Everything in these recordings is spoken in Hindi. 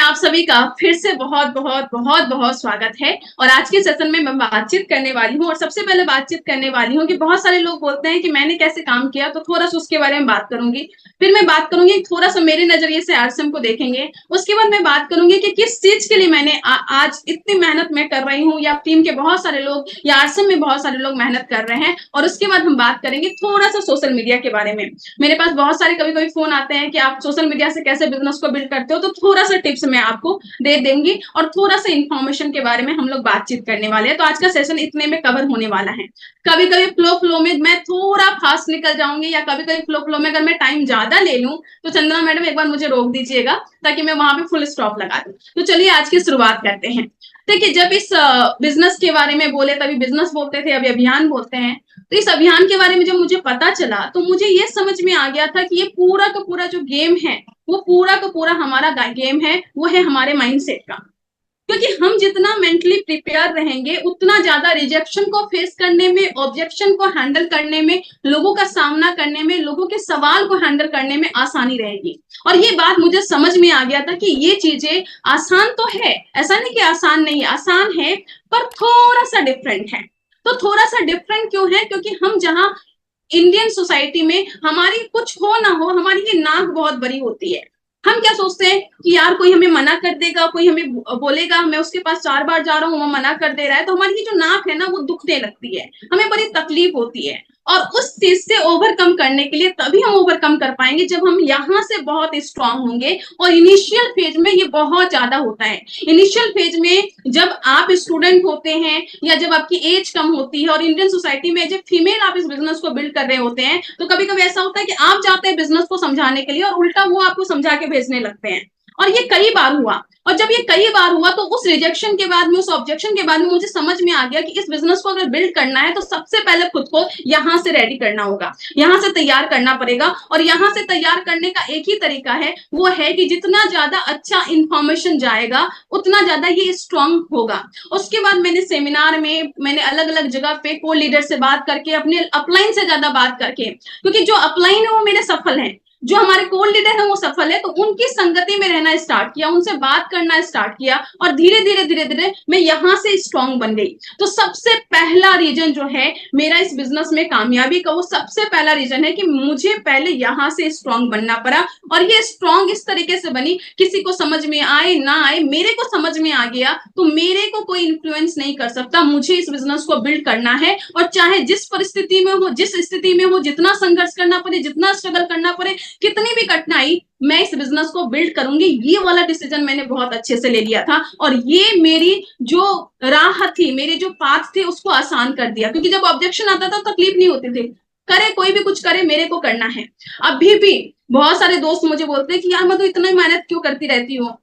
आप सभी का फिर से बहुत बहुत बहुत बहुत स्वागत है। और आज के सेशन में मैं बातचीत करने वाली हूँ और सबसे पहले बातचीत करने वाली हूँ कि बहुत सारे लोग बोलते हैं कि मैंने कैसे काम किया, तो थोड़ा सा उसके बारे में बात करूंगी। फिर मैं बात करूंगी थोड़ा सा मेरे नजरिए से आरसीएम को देखेंगे। उसके बाद मैं बात करूंगी कि किस चीज के लिए मैंने आज इतनी मेहनत मैं कर रही हूँ, या टीम के बहुत सारे लोग या आरसीएम में बहुत सारे लोग मेहनत कर रहे हैं। और उसके बाद हम बात करेंगे थोड़ा सा सोशल मीडिया के बारे में। मेरे पास बहुत सारे कभी कभी फोन आते हैं कि आप सोशल मीडिया से कैसे बिजनेस को बिल्ड करते हो, तो थोड़ा सा टिप्स मैं आपको दे देंगी और थोड़ा सा इंफॉर्मेशन के बारे में हम लोग बातचीत करने वाले हैं। तो आज का सेशन इतने में कवर होने वाला है। कभी कभी फ्लो में मैं थोड़ा फास्ट निकल जाऊंगी, या कभी कभी फ्लो में अगर मैं टाइम ज्यादा ले लूं तो चंद्रा मैडम एक बार मुझे रोक दीजिएगा, ताकि मैं वहां पे फुल स्टॉप लगा दूं। तो चलिए आज की शुरुआत करते हैं। देखिए, जब इस बिजनेस के बारे में बोले तभी बिजनेस बोलते थे, अभी अभियान बोलते हैं। तो इस अभियान के बारे में जब मुझे पता चला तो मुझे ये समझ में आ गया था कि ये पूरा का पूरा जो गेम है, वो पूरा का पूरा हमारा गेम है, वो है हमारे माइंडसेट का। क्योंकि हम जितना मेंटली प्रिपेयर रहेंगे, उतना ज्यादा रिजेक्शन को फेस करने में, ऑब्जेक्शन को हैंडल करने में, लोगों का सामना करने में, लोगों के सवाल को हैंडल करने में आसानी रहेगी। और ये बात मुझे समझ में आ गया था कि ये चीजें आसान तो है, ऐसा नहीं कि आसान नहीं है, आसान है, पर थोड़ा सा डिफरेंट है। तो थोड़ा सा डिफरेंट क्यों है? क्योंकि हम जहाँ इंडियन सोसाइटी में, हमारी कुछ हो ना हो, हमारी ये नाक बहुत बड़ी होती है। हम क्या सोचते हैं कि यार कोई हमें मना कर देगा, कोई हमें बोलेगा, मैं उसके पास 4 बार जा रहा हूँ, वो मना कर दे रहा है, तो हमारी जो नाक है ना, वो दुखने लगती है, हमें बड़ी तकलीफ होती है। और उस चीज से ओवरकम करने के लिए तभी हम ओवरकम कर पाएंगे जब हम यहाँ से बहुत स्ट्रांग होंगे। और इनिशियल फेज में ये बहुत ज्यादा होता है। इनिशियल फेज में जब आप स्टूडेंट होते हैं, या जब आपकी एज कम होती है, और इंडियन सोसाइटी में जब फीमेल आप इस बिजनेस को बिल्ड कर रहे होते हैं, तो कभी कभी ऐसा होता है कि आप जाते हैं बिजनेस को समझाने के लिए और उल्टा वो आपको समझा के भेजने लगते हैं। और ये कई बार हुआ। और जब ये कई बार हुआ तो उस रिजेक्शन के बाद में, उस ऑब्जेक्शन के बाद में मुझे समझ में आ गया कि इस बिजनेस को अगर बिल्ड करना है तो सबसे पहले खुद को यहाँ से रेडी करना होगा, यहाँ से तैयार करना पड़ेगा। और यहाँ से तैयार करने का एक ही तरीका है, वो है कि जितना ज्यादा अच्छा इंफॉर्मेशन जाएगा, उतना ज्यादा ये स्ट्रांग होगा। उसके बाद मैंने सेमिनार में, मैंने अलग अलग जगह पे को लीडर से बात करके, अपने अपलाइन से ज्यादा बात करके, क्योंकि जो अपलाइन है वो मेरे सफल है, जो हमारे कोर लीडर है वो सफल है, तो उनकी संगति में रहना स्टार्ट किया, उनसे बात करना स्टार्ट किया, और धीरे धीरे धीरे धीरे मैं यहाँ से स्ट्रांग बन गई। तो सबसे पहला रीजन जो है मेरा इस बिजनेस में कामयाबी का, वो सबसे पहला रीजन है कि मुझे पहले यहाँ से स्ट्रांग बनना पड़ा। और ये स्ट्रांग इस तरीके से बनी, किसी को समझ में आए ना आए, मेरे को समझ में आ गया तो मेरे को कोई इन्फ्लुएंस नहीं कर सकता। मुझे इस बिजनेस को बिल्ड करना है, और चाहे जिस परिस्थिति में हो, जिस स्थिति में हो, जितना संघर्ष करना पड़े, जितना स्ट्रगल करना पड़े, कितनी भी कठिनाई, मैं इस बिजनेस को बिल्ड करूंगी। ये वाला डिसीजन मैंने बहुत अच्छे से ले लिया था, और ये मेरी जो राह थी, मेरे जो पाथ थे, उसको आसान कर दिया। क्योंकि जब ऑब्जेक्शन आता था तकलीफ नहीं होती थी, करे कोई भी कुछ करे, मेरे को करना है। अभी भी बहुत सारे दोस्त मुझे बोलते हैं कि यार मैं तो इतना मेहनत क्यों करती रहती हूँ,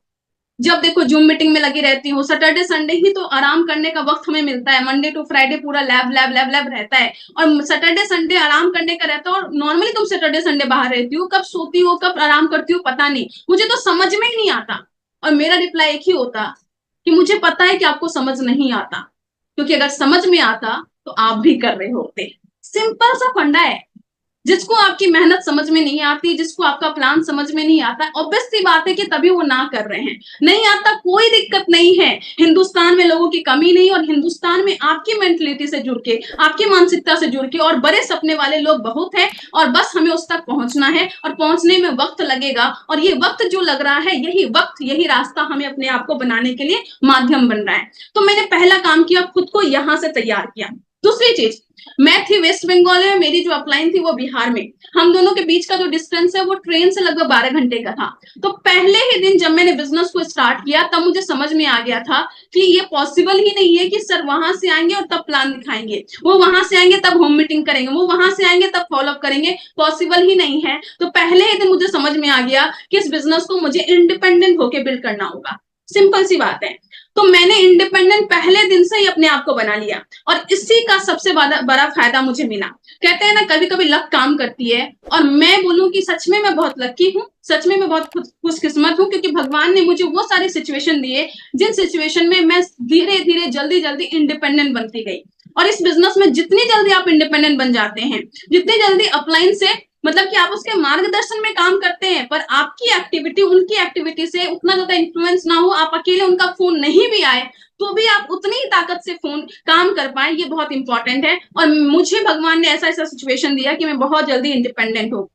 जब देखो जूम मीटिंग में लगी रहती हूँ, सैटरडे संडे ही तो आराम करने का वक्त हमें मिलता है, मंडे टू फ्राइडे पूरा लैब लैब लैब लैब रहता है, और सैटरडे संडे आराम करने का रहता है। और नॉर्मली तुम सैटरडे संडे बाहर रहती हो, कब सोती हो, कब आराम करती हो, पता नहीं, मुझे तो समझ में ही नहीं आता। और मेरा रिप्लाई एक ही होता कि मुझे पता है कि आपको समझ नहीं आता, क्योंकि अगर समझ में आता तो आप भी कर रहे होते। सिंपल सा फंडा है। जिसको आपकी मेहनत समझ में नहीं आती, जिसको आपका प्लान समझ में नहीं आता, ऑब्वियस सी बात है कि तभी वो ना कर रहे हैं। नहीं आता कोई दिक्कत नहीं है, हिंदुस्तान में लोगों की कमी नहीं, और हिंदुस्तान में आपकी मेंटलिटी से जुड़ के, आपकी मानसिकता से जुड़ के, और बड़े सपने वाले लोग बहुत हैं, और बस हमें उस तक पहुंचना है, और पहुंचने में वक्त लगेगा। और ये वक्त जो लग रहा है, यही वक्त, यही रास्ता हमें अपने आप को बनाने के लिए माध्यम बन रहा है। तो मैंने पहला काम किया, खुद को यहां से तैयार किया। दूसरी चीज, मैं थी वेस्ट बंगाल में, मेरी जो अपलाइन थी वो बिहार में। हम दोनों के बीच का जो डिस्टेंस है वो ट्रेन से लगभग 12 घंटे का था। तो पहले ही दिन जब मैंने बिजनेस को स्टार्ट किया, तब मुझे समझ में आ गया था कि ये पॉसिबल ही नहीं है कि सर वहां से आएंगे और तब प्लान दिखाएंगे, वो वहां से आएंगे तब होम मीटिंग करेंगे, वो वहां से आएंगे तब फॉलोअप करेंगे, पॉसिबल ही नहीं है। तो पहले ही दिन मुझे समझ में आ गया कि इस बिजनेस को मुझे इंडिपेंडेंट होकर बिल्ड करना होगा। सिंपल सी बात है। तो मैंने इंडिपेंडेंट पहले दिन से ही अपने आप को बना लिया, और इसी का सबसे बड़ा फायदा मुझे मिला। कहते हैं ना, कभी कभी लक काम करती है, और मैं बोलूं कि सच में मैं बहुत लकी हूँ, सच में मैं बहुत खुशकिस्मत हूँ, क्योंकि भगवान ने मुझे वो सारे सिचुएशन दिए जिन सिचुएशन में मैं धीरे धीरे जल्दी जल्दी इंडिपेंडेंट बनती गई। और इस बिजनेस में जितनी जल्दी आप इंडिपेंडेंट बन जाते हैं, जितनी जल्दी अपलाइन से मतलब कि आप उसके मार्गदर्शन में काम करते हैं, पर आपकी एक्टिविटी उनकी एक्टिविटी से उतना ज्यादा इन्फ्लुएंस ना हो, आप अकेले उनका फोन नहीं भी आए तो भी आप उतनी ही ताकत से फोन काम कर पाए, ये बहुत इंपॉर्टेंट है। और मुझे भगवान ने ऐसा ऐसा सिचुएशन दिया कि मैं बहुत जल्दी इंडिपेंडेंट हो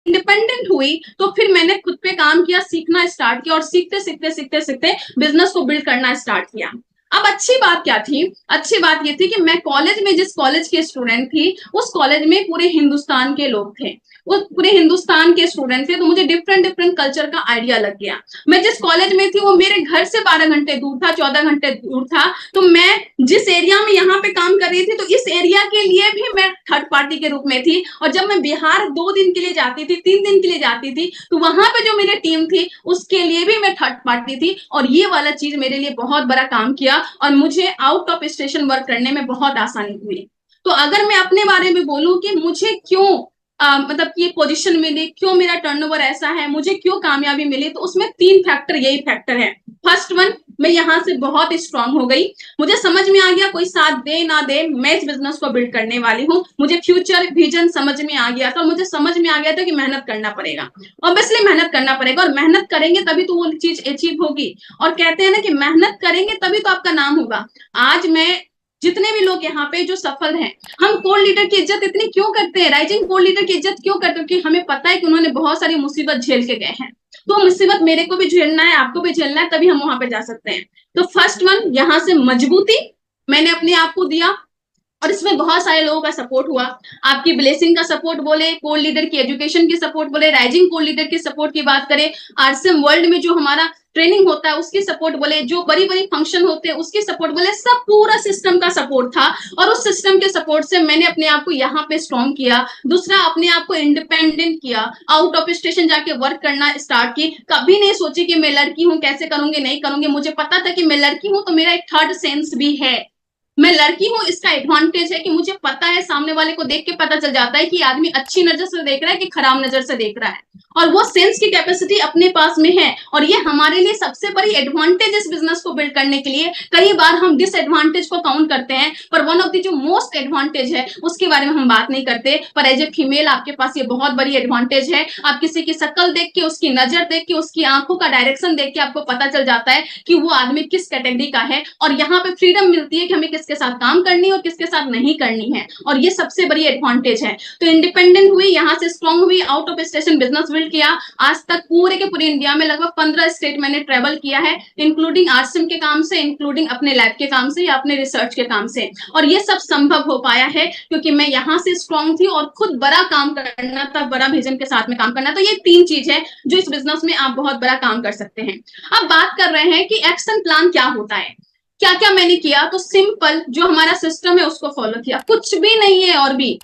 इंडिपेंडेंट हुई, तो फिर मैंने खुद पे काम किया, सीखना स्टार्ट किया, और सीखते सीखते सीखते सीखते बिजनेस को बिल्ड करना स्टार्ट किया। अब अच्छी बात क्या थी? अच्छी बात ये थी कि मैं कॉलेज में जिस कॉलेज की स्टूडेंट थी, उस कॉलेज में पूरे हिंदुस्तान के लोग थे, वो पूरे हिंदुस्तान के स्टूडेंट थे, तो मुझे डिफरेंट डिफरेंट कल्चर का आइडिया लग गया। मैं जिस कॉलेज में थी वो मेरे घर से 12 घंटे दूर था, 14 घंटे दूर था, तो मैं जिस एरिया में यहाँ पे काम कर रही थी, तो इस एरिया के लिए भी मैं थर्ड पार्टी के रूप में थी। और जब मैं बिहार 2 दिन के लिए जाती थी, 3 दिन के लिए जाती थी, तो वहां पे जो मेरी टीम थी उसके लिए भी मैं थर्ड पार्टी थी। और ये वाला चीज मेरे लिए बहुत बड़ा काम किया, और मुझे आउट ऑफ स्टेशन वर्क करने में बहुत आसानी हुई। तो अगर मैं अपने बारे में बोलूं कि मुझे क्यों मतलब ये पोजीशन मिली, क्यों मेरा टर्नओवर ऐसा है, मुझे क्यों कामयाबी मिली, तो उसमें 3 फैक्टर, यही फैक्टर है। फर्स्ट वन, मैं यहाँ से बहुत स्ट्रांग हो गई। मुझे समझ में आ गया कोई साथ दे ना दे, मैं इस बिजनेस को बिल्ड करने वाली हूँ। मुझे फ्यूचर विजन समझ में आ गया था, मुझे समझ में आ गया था कि मेहनत करना पड़ेगा, ऑब्वियसली मेहनत करना पड़ेगा, और मेहनत करेंगे तभी तो वो चीज अचीव होगी। और कहते हैं ना कि मेहनत करेंगे तभी तो आपका नाम होगा। आज मैं जितने भी लोग यहाँ पे जो सफल हैं, हम कोर लीडर की इज्जत इतनी क्यों करते हैं, राइजिंग कोर लीडर की इज्जत क्यों करते हैं? क्योंकि हमें पता है कि उन्होंने बहुत सारी मुसीबत झेल के गए हैं। तो मुसीबत मेरे को भी झेलना है, आपको भी झेलना है, तभी हम वहां पे जा सकते हैं। तो फर्स्ट वन, यहाँ से मजबूती मैंने अपने आप को दिया, और इसमें बहुत सारे लोगों का सपोर्ट हुआ। आपकी ब्लेसिंग का सपोर्ट बोले, कोर लीडर की एजुकेशन की सपोर्ट बोले, राइजिंग कोर लीडर की सपोर्ट की बात करें, आरसीएम वर्ल्ड में जो हमारा ट्रेनिंग होता है उसकी सपोर्ट बोले, जो बड़ी बड़ी फंक्शन होते हैं उसकी सपोर्ट बोले, सब पूरा सिस्टम का सपोर्ट था। और उस सिस्टम के सपोर्ट से मैंने अपने आप को यहाँ पे स्ट्रॉन्ग किया। दूसरा, अपने आप को इंडिपेंडेंट किया, आउट ऑफ स्टेशन जाके वर्क करना स्टार्ट की। कभी नहीं सोची कि मैं लड़की हूँ, कैसे करूंगी, नहीं करूंगी। मुझे पता था कि मैं लड़की हूँ, तो मेरा एक थर्ड सेंस भी है। मैं लड़की हूँ, इसका एडवांटेज है कि मुझे पता है, सामने वाले को देख के पता चल जाता है कि आदमी अच्छी नजर से देख रहा है कि खराब नजर से देख रहा है, और वो सेंस की कैपेसिटी अपने पास में है। और ये हमारे लिए सबसे बड़ी एडवांटेज इस बिजनेस को बिल्ड करने के लिए। कई बार हम डिसएडवांटेज को काउंट करते हैं, पर वन ऑफ द जो मोस्ट एडवांटेज है उसके बारे में हम बात नहीं करते। पर एज ए फीमेल आपके पास ये बहुत बड़ी एडवांटेज है। आप किसी की शक्ल देख के, उसकी नजर देख के, उसकी आंखों का डायरेक्शन देख के आपको पता चल जाता है कि वो आदमी किस कैटेगरी का है। और यहाँ पे फ्रीडम मिलती है कि हमें किसके साथ काम करनी है और किसके साथ नहीं करनी है, और ये सबसे बड़ी एडवांटेज है। तो इंडिपेंडेंट हुई, यहाँ से स्ट्रॉन्ग हुई, out of station business build किया। आज तक पूरे के पूरे इंडिया में लगभग 15 स्टेट मैंने ट्रेवल किया है, इंक्लूडिंग आरसीएम के काम से, इंक्लूडिंग अपने लैब के काम से या अपने रिसर्च के काम से। और ये सब संभव हो पाया है क्योंकि मैं यहाँ से स्ट्रॉन्ग थी, और खुद बड़ा काम करना था, बड़ा विजन के साथ में काम करना। तो ये 3 चीज है जो इस बिजनेस में आप बहुत बड़ा काम कर सकते हैं। अब बात कर रहे हैं कि एक्शन प्लान क्या होता है, क्या क्या मैंने किया। तो सिंपल, जो हमारा सिस्टम है उसको फॉलो किया, कुछ भी नहीं है और भी,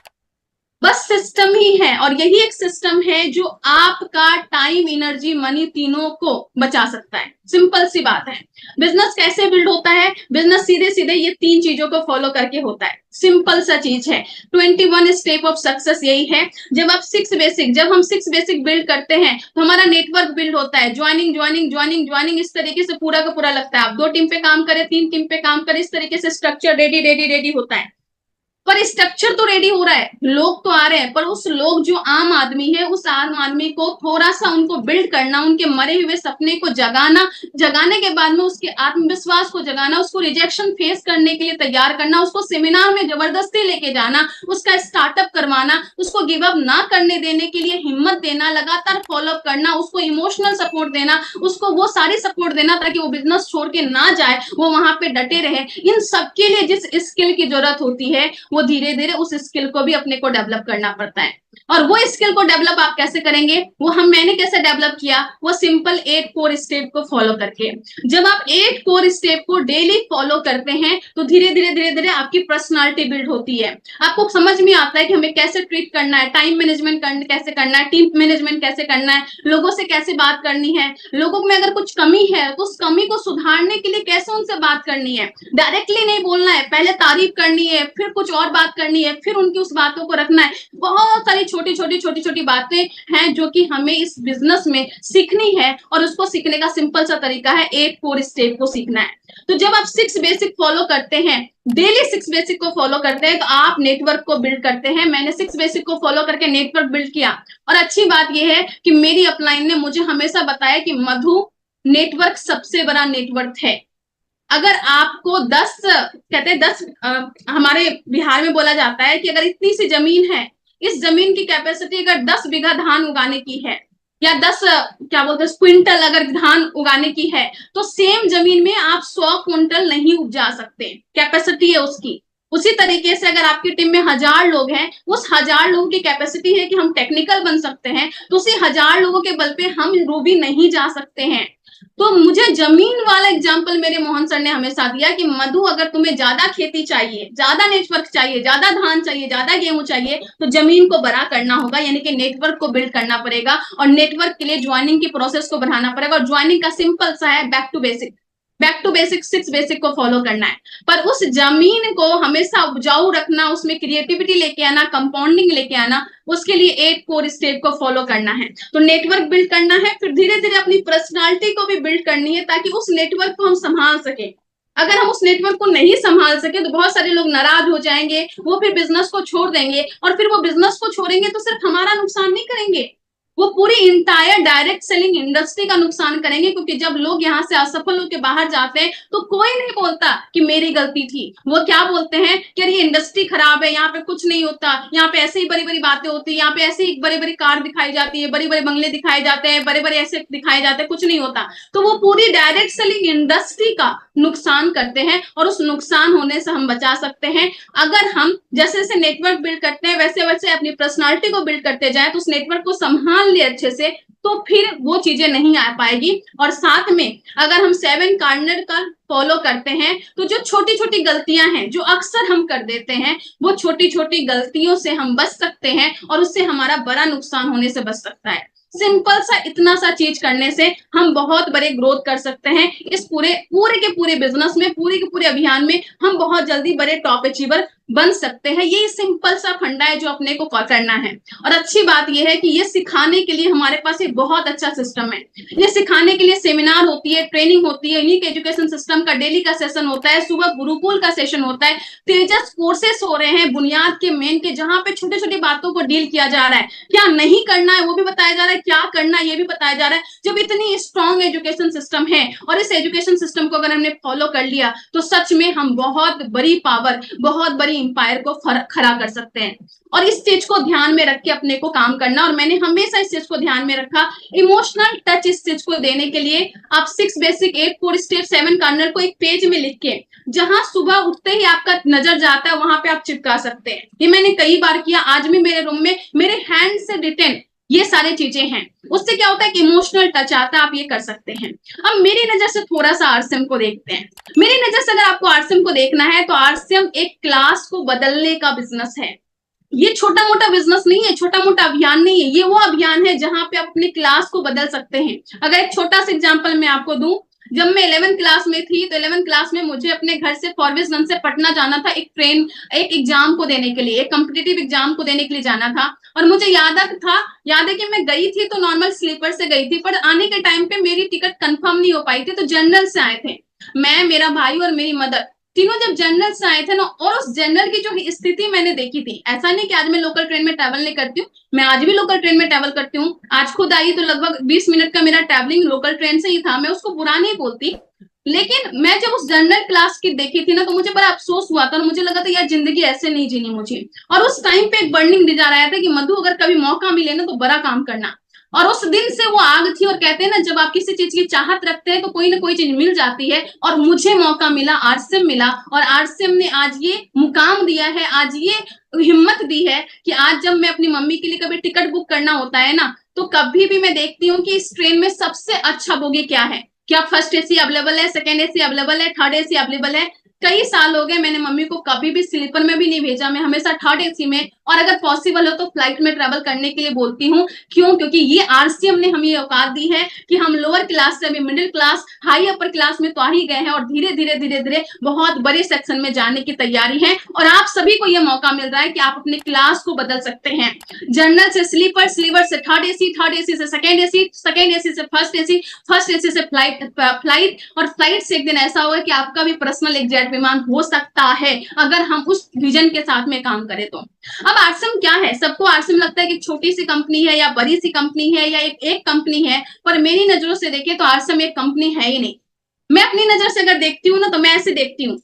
बस सिस्टम ही है। और यही एक सिस्टम है जो आपका टाइम, एनर्जी, मनी तीनों को बचा सकता है। सिंपल सी बात है। बिजनेस कैसे बिल्ड होता है? बिजनेस सीधे सीधे ये 3 चीजों को फॉलो करके होता है। सिंपल सा चीज है। 21 स्टेप ऑफ सक्सेस यही है। जब हम 6 बेसिक बिल्ड करते हैं तो हमारा नेटवर्क बिल्ड होता है। ज्वाइनिंग ज्वाइनिंग ज्वाइनिंग ज्वाइनिंग, इस तरीके से पूरा का पूरा लगता है। आप 2 टीम पे काम करें, 3 टीम पे काम करें, इस तरीके से स्ट्रक्चर रेडी रेडी रेडी होता है। पर स्ट्रक्चर तो रेडी हो रहा है, लोग तो आ रहे हैं, पर उस लोग जो आम आदमी है, उस आम आदमी को थोड़ा सा उनको बिल्ड करना, उनके मरे हुए सपने को जगाना, जगाने के बाद में उसके आत्मविश्वास को जगाना, उसको रिजेक्शन फेस करने के लिए तैयार करना, उसको सेमिनार में जबरदस्ती लेके जाना, उसका स्टार्टअप करवाना, उसको गिव अप ना करने देने के लिए हिम्मत देना, लगातार फॉलोअप करना, उसको इमोशनल सपोर्ट देना, उसको वो सारी सपोर्ट देना ताकि वो बिजनेस छोड़ के ना जाए, वो वहां पे डटे रहे। इन सबके लिए जिस स्किल की जरूरत होती है, वो धीरे धीरे उस स्किल को भी अपने को डेवलप करना पड़ता है। और वो स्किल को डेवलप आप कैसे करेंगे, वो मैंने कैसे डेवलप किया, वो सिंपल 8 कोर स्टेप को फॉलो करके। जब आप 8 कोर स्टेप को डेली फॉलो करते हैं तो धीरे धीरे आपकी पर्सनालिटी बिल्ड होती है। आपको समझ में आता है कि हमें कैसे ट्रीट करना है, टाइम मैनेजमेंट कैसे करना है, टीम मैनेजमेंट कैसे करना है, लोगों से कैसे बात करनी है, लोगों में अगर कुछ कमी है तो उस कमी को सुधारने के लिए कैसे उनसे बात करनी है। डायरेक्टली नहीं बोलना है, पहले तारीफ करनी है, फिर कुछ और बात करनी है, फिर उनकी उस बातों को रखना है। बहुत सारी छोटी-छोटी बातें हैं जो कि हमें इस बिजनेस में सीखनी है, और उसको सीखने का सिंपल सा तरीका है 8 कोर स्टेप को सीखना है। तो जब आप 6 बेसिक फॉलो करते हैं, डेली 6 बेसिक को फॉलो करते हैं, तो आप नेटवर्क को बिल्ड करते हैं। मैंने 6 बेसिक को फॉलो करके नेटवर्क बिल्ड किया, और अच्छी बात यह है कि मेरी अपलाइन ने मुझे हमेशा बताया कि मधु, नेटवर्क सबसे बड़ा नेटवर्क है। अगर आपको 10 कहते हैं 10 हमारे बिहार में बोला जाता है कि अगर इतनी सी जमीन है, इस जमीन की कैपेसिटी अगर 10 बीघा धान उगाने की है, या 10 क्या बोलते हैं क्विंटल अगर धान उगाने की है, तो सेम जमीन में आप 100 क्विंटल नहीं उपजा सकते, कैपेसिटी है उसकी। उसी तरीके से अगर आपकी टीम में 1000 लोग हैं, उस 1000 लोगों की कैपेसिटी है कि हम टेक्निकल बन सकते हैं, तो उसी 1000 लोगों के बल पे हम रूबी नहीं जा सकते हैं। तो मुझे जमीन वाला एग्जाम्पल मेरे मोहन सर ने हमेशा दिया कि मधु, अगर तुम्हें ज्यादा खेती चाहिए, ज्यादा नेटवर्क चाहिए, ज्यादा धान चाहिए, ज्यादा गेहूं चाहिए, तो जमीन को बड़ा करना होगा, यानी कि नेटवर्क को बिल्ड करना पड़ेगा। और नेटवर्क के लिए ज्वाइनिंग की प्रोसेस को बढ़ाना पड़ेगा, और ज्वाइनिंग का सिंपल सा है बैक टू बेसिक। 6 बेसिक को फॉलो करना है। पर उस जमीन को हमेशा उपजाऊ रखना, उसमें क्रिएटिविटी लेके आना, कंपाउंडिंग लेके आना, उसके लिए 8 कोर स्टेप को फॉलो करना है। तो नेटवर्क बिल्ड करना है, फिर धीरे धीरे अपनी पर्सनालिटी को भी बिल्ड करनी है, ताकि उस नेटवर्क को हम संभाल सके। अगर हम उस नेटवर्क को नहीं संभाल सके तो बहुत सारे लोग नाराज हो जाएंगे, वो फिर बिजनेस को छोड़ देंगे, और फिर वो बिजनेस को छोड़ेंगे तो सिर्फ हमारा नुकसान नहीं करेंगे, वो पूरी इंटायर डायरेक्ट सेलिंग इंडस्ट्री का नुकसान करेंगे। क्योंकि जब लोग यहाँ से असफल होकर बाहर जाते हैं तो कोई नहीं बोलता कि मेरी गलती थी, वो क्या बोलते हैं कि ये इंडस्ट्री खराब है, यहाँ पे कुछ नहीं होता, यहाँ पे ऐसे ही बड़ी बड़ी बातें होती है, यहाँ पे ऐसे ही बड़ी बड़ी कार दिखाई जाती है, बड़े बड़े बंगले दिखाए जाते हैं, बड़े बड़े ऐसे दिखाए जाते हैं, कुछ नहीं होता। तो वो पूरी डायरेक्ट सेलिंग इंडस्ट्री का नुकसान करते हैं, और उस नुकसान होने से हम बचा सकते हैं अगर हम जैसे जैसे नेटवर्क बिल्ड करते हैं, वैसे वैसे अपनी पर्सनालिटी को बिल्ड करते जाए, तो उस नेटवर्क को संभाल ले अच्छे से, तो फिर वो चीजें नहीं आ पाएगी। और साथ में अगर हम 7 कार्नर का फॉलो करते हैं, तो जो छोटी छोटी गलतियां हैं जो अक्सर हम कर देते हैं, वो छोटी छोटी गलतियों से हम बच सकते हैं, और उससे हमारा बड़ा नुकसान होने से बच सकता है। सिंपल सा इतना सा चीज करने से हम बहुत बड़े ग्रोथ कर सकते हैं। इस पूरे के पूरे बिजनेस में, पूरे के पूरे अभियान में हम बहुत जल्दी बड़े टॉप अचीवर बन सकते हैं। ये सिंपल सा फंडा है जो अपने को करना है। और अच्छी बात यह है कि ये सिखाने के लिए हमारे पास एक बहुत अच्छा सिस्टम है। ये सिखाने के लिए सेमिनार होती है, ट्रेनिंग होती है, यूनिक एजुकेशन सिस्टम का डेली का सेशन होता है, सुबह गुरुकुल का सेशन होता है, तेजस कोर्सेस हो रहे हैं बुनियाद के, मेन के, जहां पे छोटी छोटी बातों को डील किया जा रहा है। क्या नहीं करना है वो भी बताया जा रहा है, क्या करना है ये भी बताया जा रहा है। जब इतनी स्ट्रॉन्ग एजुकेशन सिस्टम है, और इस एजुकेशन सिस्टम को अगर हमने फॉलो कर लिया, तो सच में हम बहुत बड़ी पावर, बहुत बड़ी इंपायर को खड़ा कर सकते हैं। और इस चीज को ध्यान में रख के अपने को काम करना, और मैंने हमेशा इस चीज को ध्यान में रखा। इमोशनल टच इस चीज को देने के लिए आप 6 बेसिक, 8 कोर स्टेप, 7 कार्नर को एक पेज में लिख के, जहां सुबह उठते ही आपका नजर जाता है, वहां पे आप चिपका सकते हैं। ये मैंने कई बार किया, आज भी मेरे रूम में मेरे हैंड से रिटन ये सारी चीजें हैं। उससे क्या होता है कि इमोशनल टच आता है, आप ये कर सकते हैं। अब मेरी नजर से थोड़ा सा आरसीएम को देखते हैं। मेरी नजर से अगर आपको आरसीएम को देखना है, तो आरसीएम एक क्लास को बदलने का बिजनेस है। ये छोटा मोटा बिजनेस नहीं है, छोटा मोटा अभियान नहीं है। ये वो अभियान है जहां पे आप अपनी क्लास को बदल सकते हैं। अगर एक छोटा सा एग्जांपल मैं आपको दूं, जब मैं 11th क्लास में थी, तो 11th क्लास में मुझे अपने घर से फॉरबिसगंज से पटना जाना था, एक एग्जाम को देने के लिए, एक कॉम्पिटिटिव एग्जाम को देने के लिए जाना था। और मुझे याद है कि मैं गई थी तो नॉर्मल स्लीपर से गई थी, पर आने के टाइम पे मेरी टिकट कंफर्म नहीं हो पाई थी, तो जनरल से आए थे। मैं, मेरा भाई और मेरी मदर, तीनों जब जनरल से आए थे ना, और उस जनरल की जो स्थिति मैंने देखी थी, ऐसा नहीं कि आज मैं लोकल ट्रेन में ट्रैवल नहीं करती हूँ, मैं आज भी लोकल ट्रेन में ट्रैवल करती हूँ। आज खुद आई तो लगभग 20 मिनट का मेरा ट्रैवलिंग लोकल ट्रेन से ही था, मैं उसको बुरा नहीं बोलती। लेकिन मैं जब उस जनरल क्लास की देखी थी ना, तो मुझे बड़ा अफसोस हुआ था, और मुझे लगा था यार जिंदगी ऐसे नहीं जीनी मुझे। और उस टाइम पे एक बर्निंग डिजायर आया था कि मधु, अगर कभी मौका मिले ना तो बड़ा काम करना। और उस दिन से वो आग थी। और कहते हैं ना, जब आप किसी चीज की चाहत रखते हैं तो कोई ना कोई चीज मिल जाती है। और मुझे मौका मिला, आरसीएम मिला, और आरसीएम ने आज ये मुकाम दिया है, आज ये हिम्मत दी है कि आज जब मैं अपनी मम्मी के लिए कभी टिकट बुक करना होता है ना, तो कभी भी मैं देखती हूँ कि इस ट्रेन में सबसे अच्छा बोगी क्या है, क्या फर्स्ट एसी अवेलेबल है, सेकेंड एसी अवेलेबल है, थर्ड एसी अवेलेबल है। कई साल हो गए मैंने मम्मी को कभी भी स्लीपर में भी नहीं भेजा, मैं हमेशा थर्ड एसी में, और अगर पॉसिबल हो तो फ्लाइट में ट्रेवल करने के लिए बोलती हूँ। क्यों? क्योंकि ये आरसीएम ने हमें औकात दी है कि हम लोअर क्लास से अभी middle class, high upper class में तो आ ही गए हैं, और धीरे धीरे धीरे धीरे बहुत बड़े सेक्शन में जाने की तैयारी है। और आप सभी को यह मौका मिल रहा है कि आप अपने क्लास को बदल सकते हैं। जनरल से स्लीपर, स्लीपर से थर्ड एसी, थर्ड एसी से सेकेंड एसी, सेकेंड एसी से फर्स्ट एसी, फर्स्ट एसी से फ्लाइट, और फ्लाइट से एक दिन ऐसा होगा कि आपका भी पर्सनल एक जेट विमान हो सकता है, अगर हम उस विजन के साथ में काम करें तो। अब आरसीएम क्या है? सबको आरसीएम लगता है कि छोटी सी कंपनी है या बड़ी सी कंपनी है या एक कंपनी है, पर मेरी नजरों से देखिए तो आरसीएम एक कंपनी है ही नहीं। मैं अपनी नजर से अगर देखती हूँ ना, तो मैं ऐसे देखती हूँ,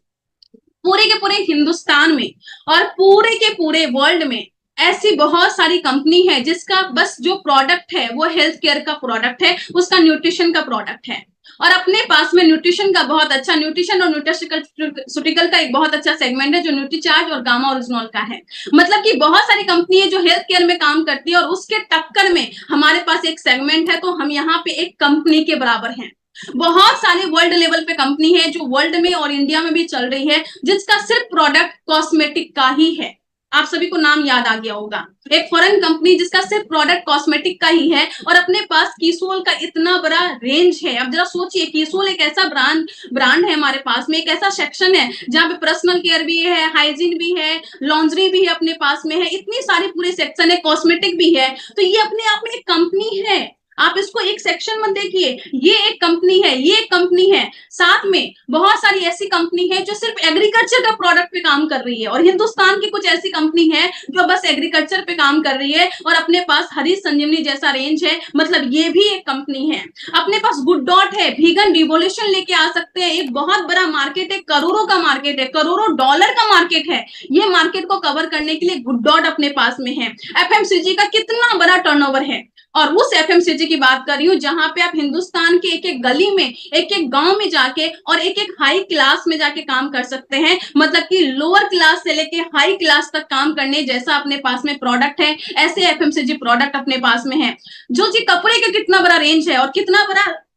पूरे के पूरे हिंदुस्तान में और पूरे के पूरे वर्ल्ड में ऐसी बहुत सारी कंपनी है जिसका बस जो प्रोडक्ट है वो हेल्थ केयर का प्रोडक्ट है, उसका न्यूट्रिशन का प्रोडक्ट है। और अपने पास में न्यूट्रिशन का बहुत अच्छा, न्यूट्रिशन और न्यूट्रिशनल का एक बहुत अच्छा सेगमेंट है जो न्यूट्रीचार्ज और गामा ओरिजिनल का है। मतलब कि बहुत सारी कंपनी है जो हेल्थ केयर में काम करती है, और उसके टक्कर में हमारे पास एक सेगमेंट है, तो हम यहाँ पे एक कंपनी के बराबर हैं। बहुत सारे वर्ल्ड लेवल पे कंपनी है जो वर्ल्ड में और इंडिया में भी चल रही है, जिसका सिर्फ प्रोडक्ट कॉस्मेटिक का ही है। आप सभी को नाम याद आ गया होगा, एक फॉरेन कंपनी जिसका सिर्फ प्रोडक्ट कॉस्मेटिक का ही है, और अपने पास कीसोल का इतना बड़ा रेंज है। अब जरा सोचिए, कीसोल एक ऐसा ब्रांड है हमारे पास में, एक ऐसा सेक्शन है जहाँ पे पर्सनल केयर भी है, हाइजीन भी है, लॉन्ड्री भी है, अपने पास में है, इतनी सारी पूरे सेक्शन है, कॉस्मेटिक भी है। तो ये अपने आप में एक कंपनी है। आप इसको एक सेक्शन मत देखिए, ये एक कंपनी है, ये एक कंपनी है। साथ में बहुत सारी ऐसी कंपनी है जो सिर्फ एग्रीकल्चर का प्रोडक्ट पे काम कर रही है, और हिंदुस्तान की कुछ ऐसी कंपनी है जो बस एग्रीकल्चर पे काम कर रही है, और अपने पास हरी संजीवनी जैसा रेंज है, मतलब ये भी एक कंपनी है। अपने पास गुड डॉट है, वीगन रिवोल्यूशन लेके आ सकते हैं, एक बहुत बड़ा मार्केट है, करोड़ों का मार्केट है, करोड़ों डॉलर का मार्केट है। ये मार्केट को कवर करने के लिए गुड डॉट अपने पास में है। एफएमसीजी का कितना बड़ा टर्नओवर है, और उस एफएमसीजी की बात कर रही हूँ जहां पे आप हिंदुस्तान के एक एक गली में, एक एक गांव में जाके और एक एक हाई क्लास में जाके काम कर सकते हैं। मतलब कि लोअर क्लास से लेके हाई क्लास तक काम करने जैसा अपने पास में प्रोडक्ट है, ऐसे एफएमसीजी प्रोडक्ट अपने पास में है। जो जी कपड़े का कितना बड़ा रेंज है और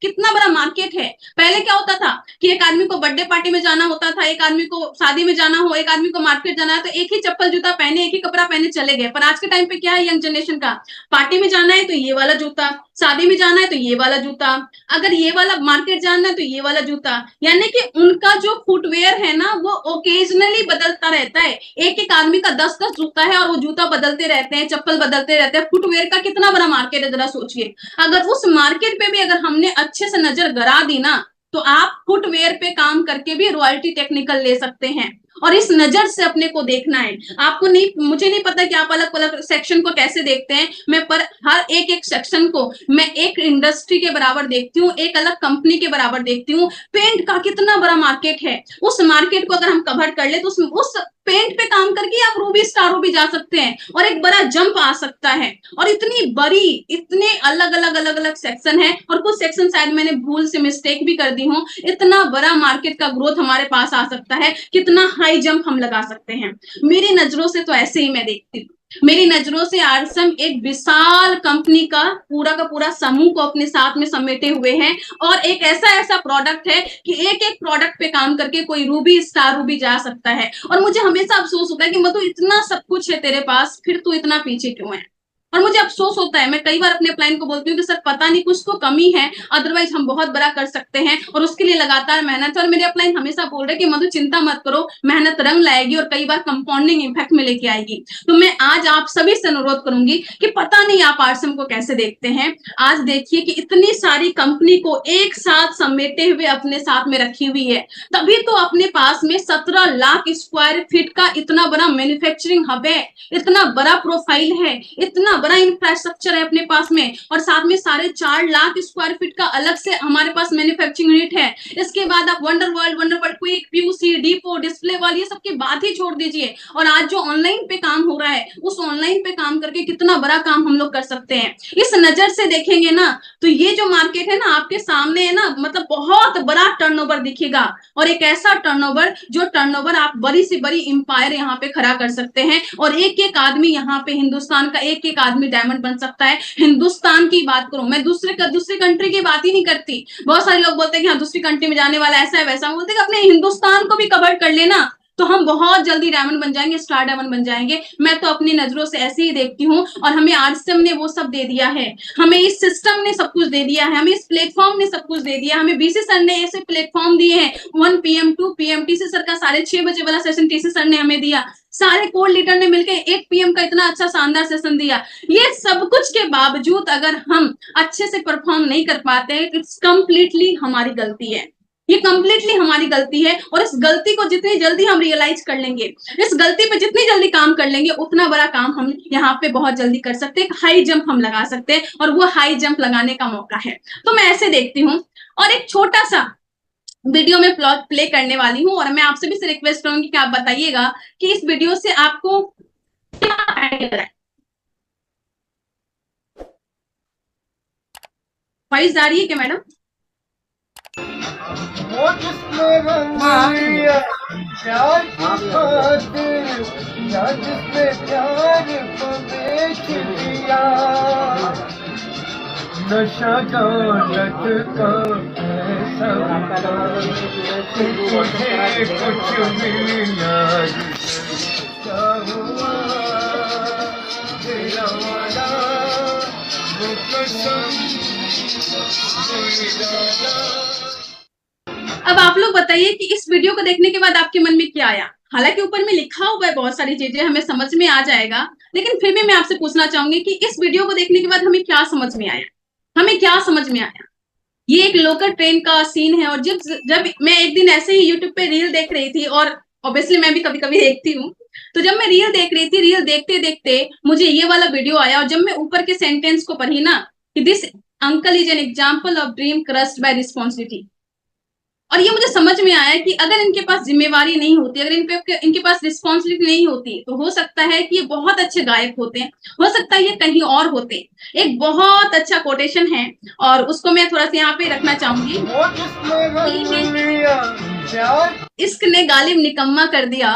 कितना बड़ा मार्केट है। पहले क्या होता था कि एक आदमी को बर्थडे पार्टी में जाना होता था, एक आदमी को शादी में जाना हो, एक आदमी को मार्केट जाना है, तो एक ही चप्पल जूता पहने, एक ही कपड़ा पहने चले गए। पर आज के टाइम पे क्या है, यंग जनरेशन का, पार्टी में जाना है तो ये वाला जूता, शादी में जाना है तो ये वाला जूता, अगर ये वाला मार्केट जाना है तो ये वाला जूता। यानी कि उनका जो फुटवेयर है ना, वो ओकेजनली बदलता रहता है। एक एक आदमी का 10-10 जूता है और वो जूता बदलते रहते हैं, चप्पल बदलते रहते हैं। फुटवेयर का कितना बड़ा मार्केट है, जरा सोचिए। अगर उस मार्केट पे भी अगर हमने अच्छे से नजर गड़ा दी ना, तो आप फुटवेयर पे काम करके भी रॉयल्टी टेक्निकल ले सकते हैं। और इस नजर से अपने को देखना है। आपको नहीं, मुझे नहीं पता कि आप अलग अलग सेक्शन को कैसे देखते हैं, मैं पर हर एक एक सेक्शन को मैं एक इंडस्ट्री के बराबर देखती हूँ, एक अलग कंपनी के बराबर देखती हूँ। पेंट का कितना बड़ा मार्केट है, उस मार्केट को अगर हम कवर कर ले तो उस पेंट पे काम करके आप रूबी स्टारो भी जा सकते हैं, और एक बड़ा जंप आ सकता है। और इतनी बड़ी, इतने अलग अलग सेक्शन है, और कुछ सेक्शन शायद मैंने भूल से मिस्टेक भी कर दी हूँ। इतना बड़ा मार्केट का ग्रोथ हमारे पास आ सकता है, कितना हाई जंप हम लगा सकते हैं। मेरी नजरों से तो ऐसे ही मैं देखती हूँ। मेरी नजरों से आरसम एक विशाल कंपनी का पूरा समूह को अपने साथ में समेटे हुए हैं, और एक ऐसा प्रोडक्ट है कि एक एक प्रोडक्ट पे काम करके कोई रूबी स्टार रूबी जा सकता है। और मुझे हमेशा अफसोस होता है कि मधु इतना सब कुछ है तेरे पास, फिर तू इतना पीछे क्यों है। और मुझे अफसोस होता है, मैं कई बार अपने क्लाइंट को बोलती हूँ कि सर पता नहीं कुछ तो कमी है, अदरवाइज हम बहुत बड़ा कर सकते हैं, और उसके लिए लगातार मेहनत है। और मेरे अपलाइन हमेशा बोल रहे कि मधु चिंता मत करो, मेहनत रंग लाएगी और कई बार कंपाउंडिंग इम्पैक्ट में लेके आएगी। तो मैं आज आप सभी से अनुरोध करूंगी कि पता नहीं आप आरसम को कैसे देखते हैं, आज देखिए कि इतनी सारी कंपनी को एक साथ समेटे हुए अपने साथ में रखी हुई है। तभी तो अपने पास में 17 लाख स्क्वायर फीट का इतना बड़ा मैन्युफैक्चरिंग हब है, इतना बड़ा प्रोफाइल है, इतना बड़ा इंफ्रास्ट्रक्चर है अपने पास में, और साथ में 4.5 लाख स्क्वायर फीट का अलग से हमारे पास मैन्युफैक्चरिंग यूनिट है। इसके बाद आप wonder world quick, PUC, depot, display वाल, ये सब की बात ही छोड़ दीजिए। और आज जो ऑनलाइन पे काम हो रहा है, उस ऑनलाइन पे काम करके कितना बड़ा काम हम लोग कर सकते हैं। इस नजर से देखेंगे ना, तो ये जो मार्केट है ना आपके सामने है ना, मतलब बहुत बड़ा टर्नओवर दिखेगा, और एक ऐसा टर्नओवर जो टर्नओवर आप बड़ी से बड़ी इंपायर यहाँ पे खड़ा कर सकते हैं। और एक एक आदमी यहाँ पे, हिंदुस्तान का एक एक आदमी डायमंड बन सकता है। हिंदुस्तान की बात करूं, मैं दूसरे कंट्री की बात ही नहीं करती। बहुत सारे लोग बोलते हैं कि हाँ दूसरी कंट्री में जाने वाला ऐसा है वैसा है, बोलते हैं कि अपने हिंदुस्तान को भी कवर कर लेना तो हम बहुत जल्दी डायमंड बन जाएंगे, स्टार डायमंड बन जाएंगे। मैं तो अपनी नजरों से ऐसे ही देखती हूँ, और हमें आरसीएम ने वो सब दे दिया है, हमें इस सिस्टम ने सब कुछ दे दिया है, हमें इस प्लेटफॉर्म ने सब कुछ दे दिया, हमें बीसी सर ने ऐसे प्लेटफॉर्म दिए हैं। 1 PM 2 PM टीसी सर का 6:30 बजे वाला सेशन टीसी सर ने हमें दिया, सारे कोर लीडर ने मिलकर 8 PM का इतना अच्छा शानदार सेशन दिया। ये सब कुछ के बावजूद अगर हम अच्छे से परफॉर्म नहीं कर पाते हैं, इट्स कंप्लीटली हमारी गलती है, ये कंप्लीटली हमारी गलती है। और इस गलती को जितनी जल्दी हम रियलाइज कर लेंगे, इस गलती पे जितनी जल्दी काम कर लेंगे, उतना बड़ा काम हम यहाँ पे बहुत जल्दी कर सकते हैं, हाई जंप हम लगा सकते हैं, और वो हाई जंप लगाने का मौका है। तो मैं ऐसे देखती हूँ, और एक छोटा सा वीडियो में प्लॉट प्ले करने वाली हूँ, और मैं आपसे भी रिक्वेस्ट करूंगी कि आप बताइएगा कि इस वीडियो से आपको क्या आइडिया लगा। वॉइस आ रही है क्या मैडम? वो जिसने रंग लिया प्यार की खातिर, या जिसने प्यार को बेच दिया, नशा दौलत का ऐसा तुझे कुछ मिला, क्या हुआ तेरा वादा, वो कसम अब आप लोग बताइए कि इस वीडियो को देखने के बाद आपके मन में क्या आया। हालांकि ऊपर में लिखा हुआ है बहुत सारी चीजें, हमें समझ में आ जाएगा, लेकिन फिर भी मैं आपसे पूछना चाहूंगी कि इस वीडियो को देखने के बाद हमें क्या समझ में आया, हमें क्या समझ में आया। ये एक लोकल ट्रेन का सीन है, और जब मैं एक दिन ऐसे ही यूट्यूब पे रील देख रही थी, और ऑब्वियसली मैं भी कभी कभी देखती हूँ, तो जब मैं रील देख रही थी, रील देखते देखते मुझे ये वाला वीडियो आया, और जब मैं ऊपर के सेंटेंस को पढ़ी ना कि this uncle is an example of dream crushed by responsibility, और ये मुझे समझ में आया कि अगर इनके पास जिम्मेवारी नहीं होती, अगर इनके पास रिस्पॉन्सिबिलिटी नहीं होती, तो हो सकता है कि ये बहुत अच्छे गायक होते हैं, हो सकता है ये कहीं और होते। एक बहुत अच्छा कोटेशन है, और उसको मैं थोड़ा सा यहाँ पे रखना चाहूंगी। इश्क ने गालिब निकम्मा कर दिया,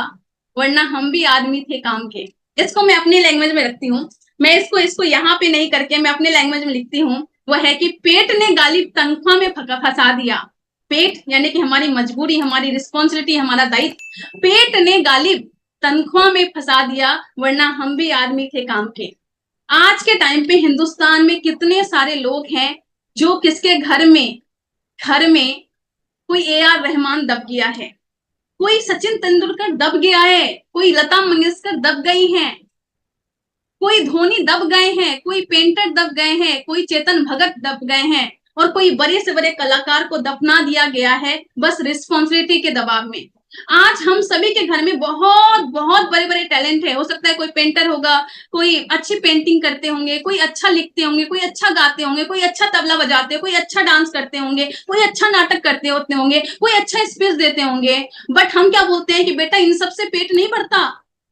वरना हम भी आदमी थे काम के। इसको मैं अपनी लैंग्वेज में रखती हूँ, मैं इसको यहाँ पे नहीं करके मैं अपने लैंग्वेज में लिखती हूँ। वो है कि पेट ने गालिब तनख्वाह में फंसा दिया। पेट यानी कि हमारी मजबूरी, हमारी रिस्पॉन्सिबिलिटी, हमारा दायित्व, पेट ने गालिब तनख्वाह में फंसा दिया, वरना हम भी आदमी थे काम के। आज के टाइम पे हिंदुस्तान में कितने सारे लोग हैं जो किसके घर में कोई AR रहमान दब गया है, कोई सचिन तेंदुलकर दब गया है, कोई लता मंगेशकर दब गई हैं, कोई धोनी दब गए हैं, कोई पेंटर दब गए हैं, कोई चेतन भगत दब गए हैं, और कोई बड़े से बड़े कलाकार को दफना दिया गया है बस रिस्पॉन्सिबिलिटी के दबाव में। आज हम सभी के घर में बहुत बहुत बड़े बड़े टैलेंट है। हो सकता है कोई पेंटर होगा, कोई अच्छी पेंटिंग करते होंगे, कोई अच्छा लिखते होंगे, कोई अच्छा गाते होंगे, कोई अच्छा तबला बजाते, कोई अच्छा डांस करते होंगे, कोई अच्छा नाटक करते होते होंगे, कोई अच्छा स्पीच देते होंगे। बट हम क्या बोलते हैं कि बेटा इन सबसे पेट नहीं भरता।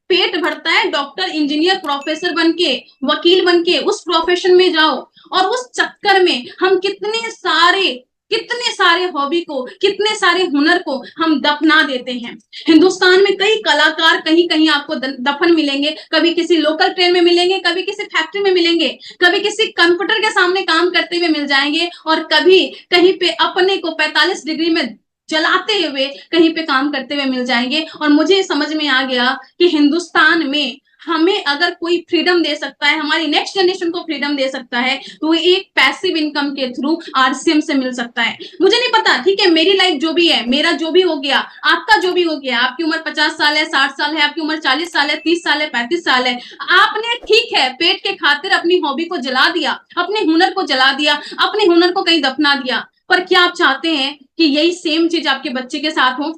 पेट भरता है डॉक्टर, इंजीनियर, प्रोफेसर बनके, वकील बनके, उस प्रोफेशन में जाओ। और उस चक्कर में हम कितने सारे हॉबी को, कितने सारे हुनर को हम दफना देते हैं। हिंदुस्तान में कई कलाकार कहीं कहीं आपको दफन मिलेंगे, कभी किसी लोकल ट्रेन में मिलेंगे, कभी किसी फैक्ट्री में मिलेंगे, कभी किसी कंप्यूटर के सामने काम करते हुए मिल जाएंगे, और कभी कहीं पे अपने को 45 डिग्री में जलाते हुए कहीं पे काम करते हुए मिल जाएंगे। और मुझे समझ में आ गया कि हिंदुस्तान में हमें अगर कोई फ्रीडम दे सकता है, हमारी नेक्स्ट जनरेशन को फ्रीडम दे सकता है, तो वो एक पैसिव इनकम के थ्रू आरसीएम से मिल सकता है। मुझे नहीं पता, ठीक है, मेरी लाइफ जो भी है, मेरा जो भी हो गया, आपका जो भी हो गया, आपकी उम्र 50 साल है, 60 साल है, आपकी उम्र 40 साल है, 30 साल है, 35 साल है, आपने ठीक है पेट के खातिर अपनी हॉबी को जला दिया, अपने हुनर को जला दिया, अपने हुनर को कहीं दफना दिया। पर क्या आप चाहते हैं कि यही सेम चीज आपके बच्चे के साथ हो?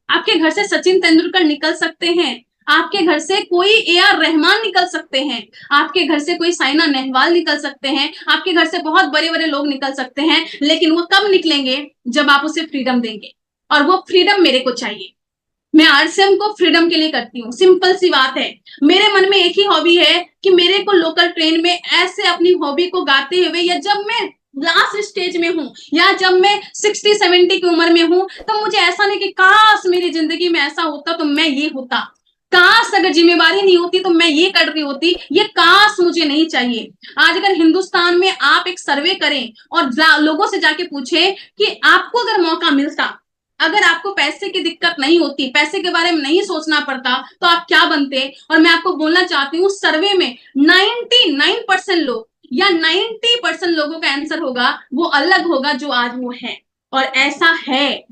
आपके घर से सचिन तेंदुलकर निकल सकते हैं, आपके घर से कोई AR रहमान निकल सकते हैं, आपके घर से कोई साइना नेहवाल निकल सकते हैं, आपके घर से बहुत बड़े बड़े लोग निकल सकते हैं, लेकिन वो कब निकलेंगे? जब आप उसे फ्रीडम देंगे। और वो फ्रीडम मेरे को चाहिए। मैं आरसीएम को फ्रीडम के लिए करती हूँ, सिंपल सी बात है। मेरे मन में एक ही हॉबी है कि मेरे को लोकल ट्रेन में ऐसे अपनी हॉबी को गाते हुए, या जब मैं लास्ट स्टेज में हूँ, या जब मैं 60-70 की उम्र में हूँ, तो मुझे ऐसा नहीं कि काश मेरी जिंदगी में ऐसा होता तो मैं ये होता। काश अगर जिम्मेवारी नहीं होती तो मैं ये कर रही होती, ये काश मुझे नहीं चाहिए। आज अगर हिंदुस्तान में आप एक सर्वे करें और लोगों से जाके पूछे कि आपको अगर मौका मिलता, अगर आपको पैसे की दिक्कत नहीं होती, पैसे के बारे में नहीं सोचना पड़ता, तो आप क्या बनते। और मैं आपको बोलना चाहती हूँ, सर्वे में 99% लोग या 90% लोगों का आंसर होगा, वो अलग होगा जो आज वो है। और ऐसा है,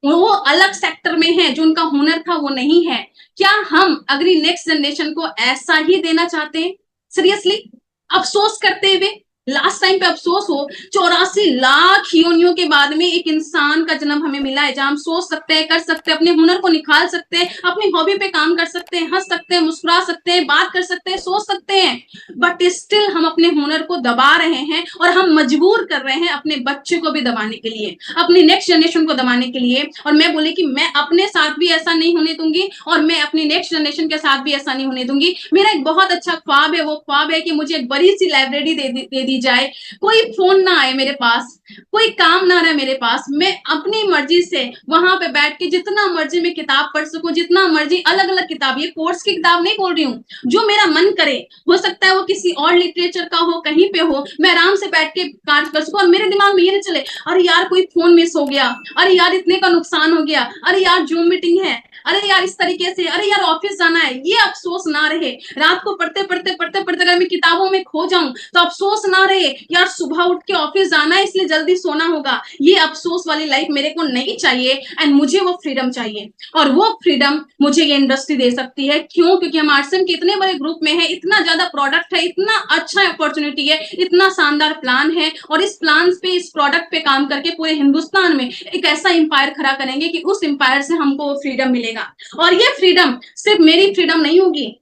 वो अलग सेक्टर में है, जो उनका हुनर था वो नहीं है। क्या हम अगली नेक्स्ट जनरेशन को ऐसा ही देना चाहते हैं? सीरियसली, अफसोस करते हुए लास्ट टाइम पे अफसोस हो, 84 लाख योनियों के बाद में एक इंसान का जन्म हमें मिला है, जहां हम सोच सकते हैं, कर सकते हैं, अपने हुनर को निखार सकते हैं, अपनी हॉबी पे काम कर सकते हैं, हंस सकते हैं, मुस्कुरा सकते हैं, बात कर सकते हैं, सोच सकते हैं। बट स्टिल हम अपने हुनर को दबा रहे हैं, और हम मजबूर कर रहे हैं अपने बच्चे को भी दबाने के लिए, अपनी नेक्स्ट जनरेशन को दबाने के लिए। और मैं बोली कि मैं अपने साथ भी ऐसा नहीं होने दूंगी, और मैं अपनी नेक्स्ट जनरेशन के साथ भी ऐसा नहीं होने दूंगी। मेरा एक बहुत अच्छा ख्वाब है, वो ख्वाब है कि मुझे एक बड़ी सी लाइब्रेरी दे दी जाए, कोई फोन ना आए मेरे पास, कोई काम ना रहे मेरे पास, मैं अपनी मर्जी से वहां पे बैठ के जितना मर्जी मैं किताब पढ़ सकूं, जितना मर्जी अलग अलग किताब, ये कोर्स की किताब नहीं बोल रही हूँ, जो मेरा मन करे, हो सकता है वो किसी और लिटरेचर का हो, कहीं पे हो, मैं आराम से बैठ के कार्य कर सकूं, और मेरे दिमाग में ये नहीं चले अरे यार कोई फोन मिस हो गया, अरे यार इतने का नुकसान हो गया, अरे यार जूम मीटिंग है, अरे यार इस तरीके से, अरे यार ऑफिस जाना है, ये अफसोस ना रहे। रात को पढ़ते पढ़ते पढ़ते पढ़ते अगर मैं किताबों में खो जाऊं तो अफसोस ना रहे यार सुबह उठ के ऑफिस जाना है इसलिए जल्दी सोना होगा। ये अफसोस वाली लाइफ मेरे को नहीं चाहिए, एंड मुझे वो फ्रीडम चाहिए। और वो फ्रीडम मुझे ये इंडस्ट्री दे सकती है। क्यों? क्योंकि हम आरसीएम के इतने बड़े ग्रुप में है, इतना ज्यादा प्रोडक्ट है, इतना अच्छा अपॉर्चुनिटी है, इतना शानदार प्लान है, और इस प्लान पे, इस प्रोडक्ट पे काम करके पूरे हिंदुस्तान में एक ऐसा इंपायर खड़ा करेंगे कि उस इंपायर से हमको फ्रीडम मिलेगा। और ये फ्रीडम सिर्फ मेरी फ्रीडम नहीं होगी,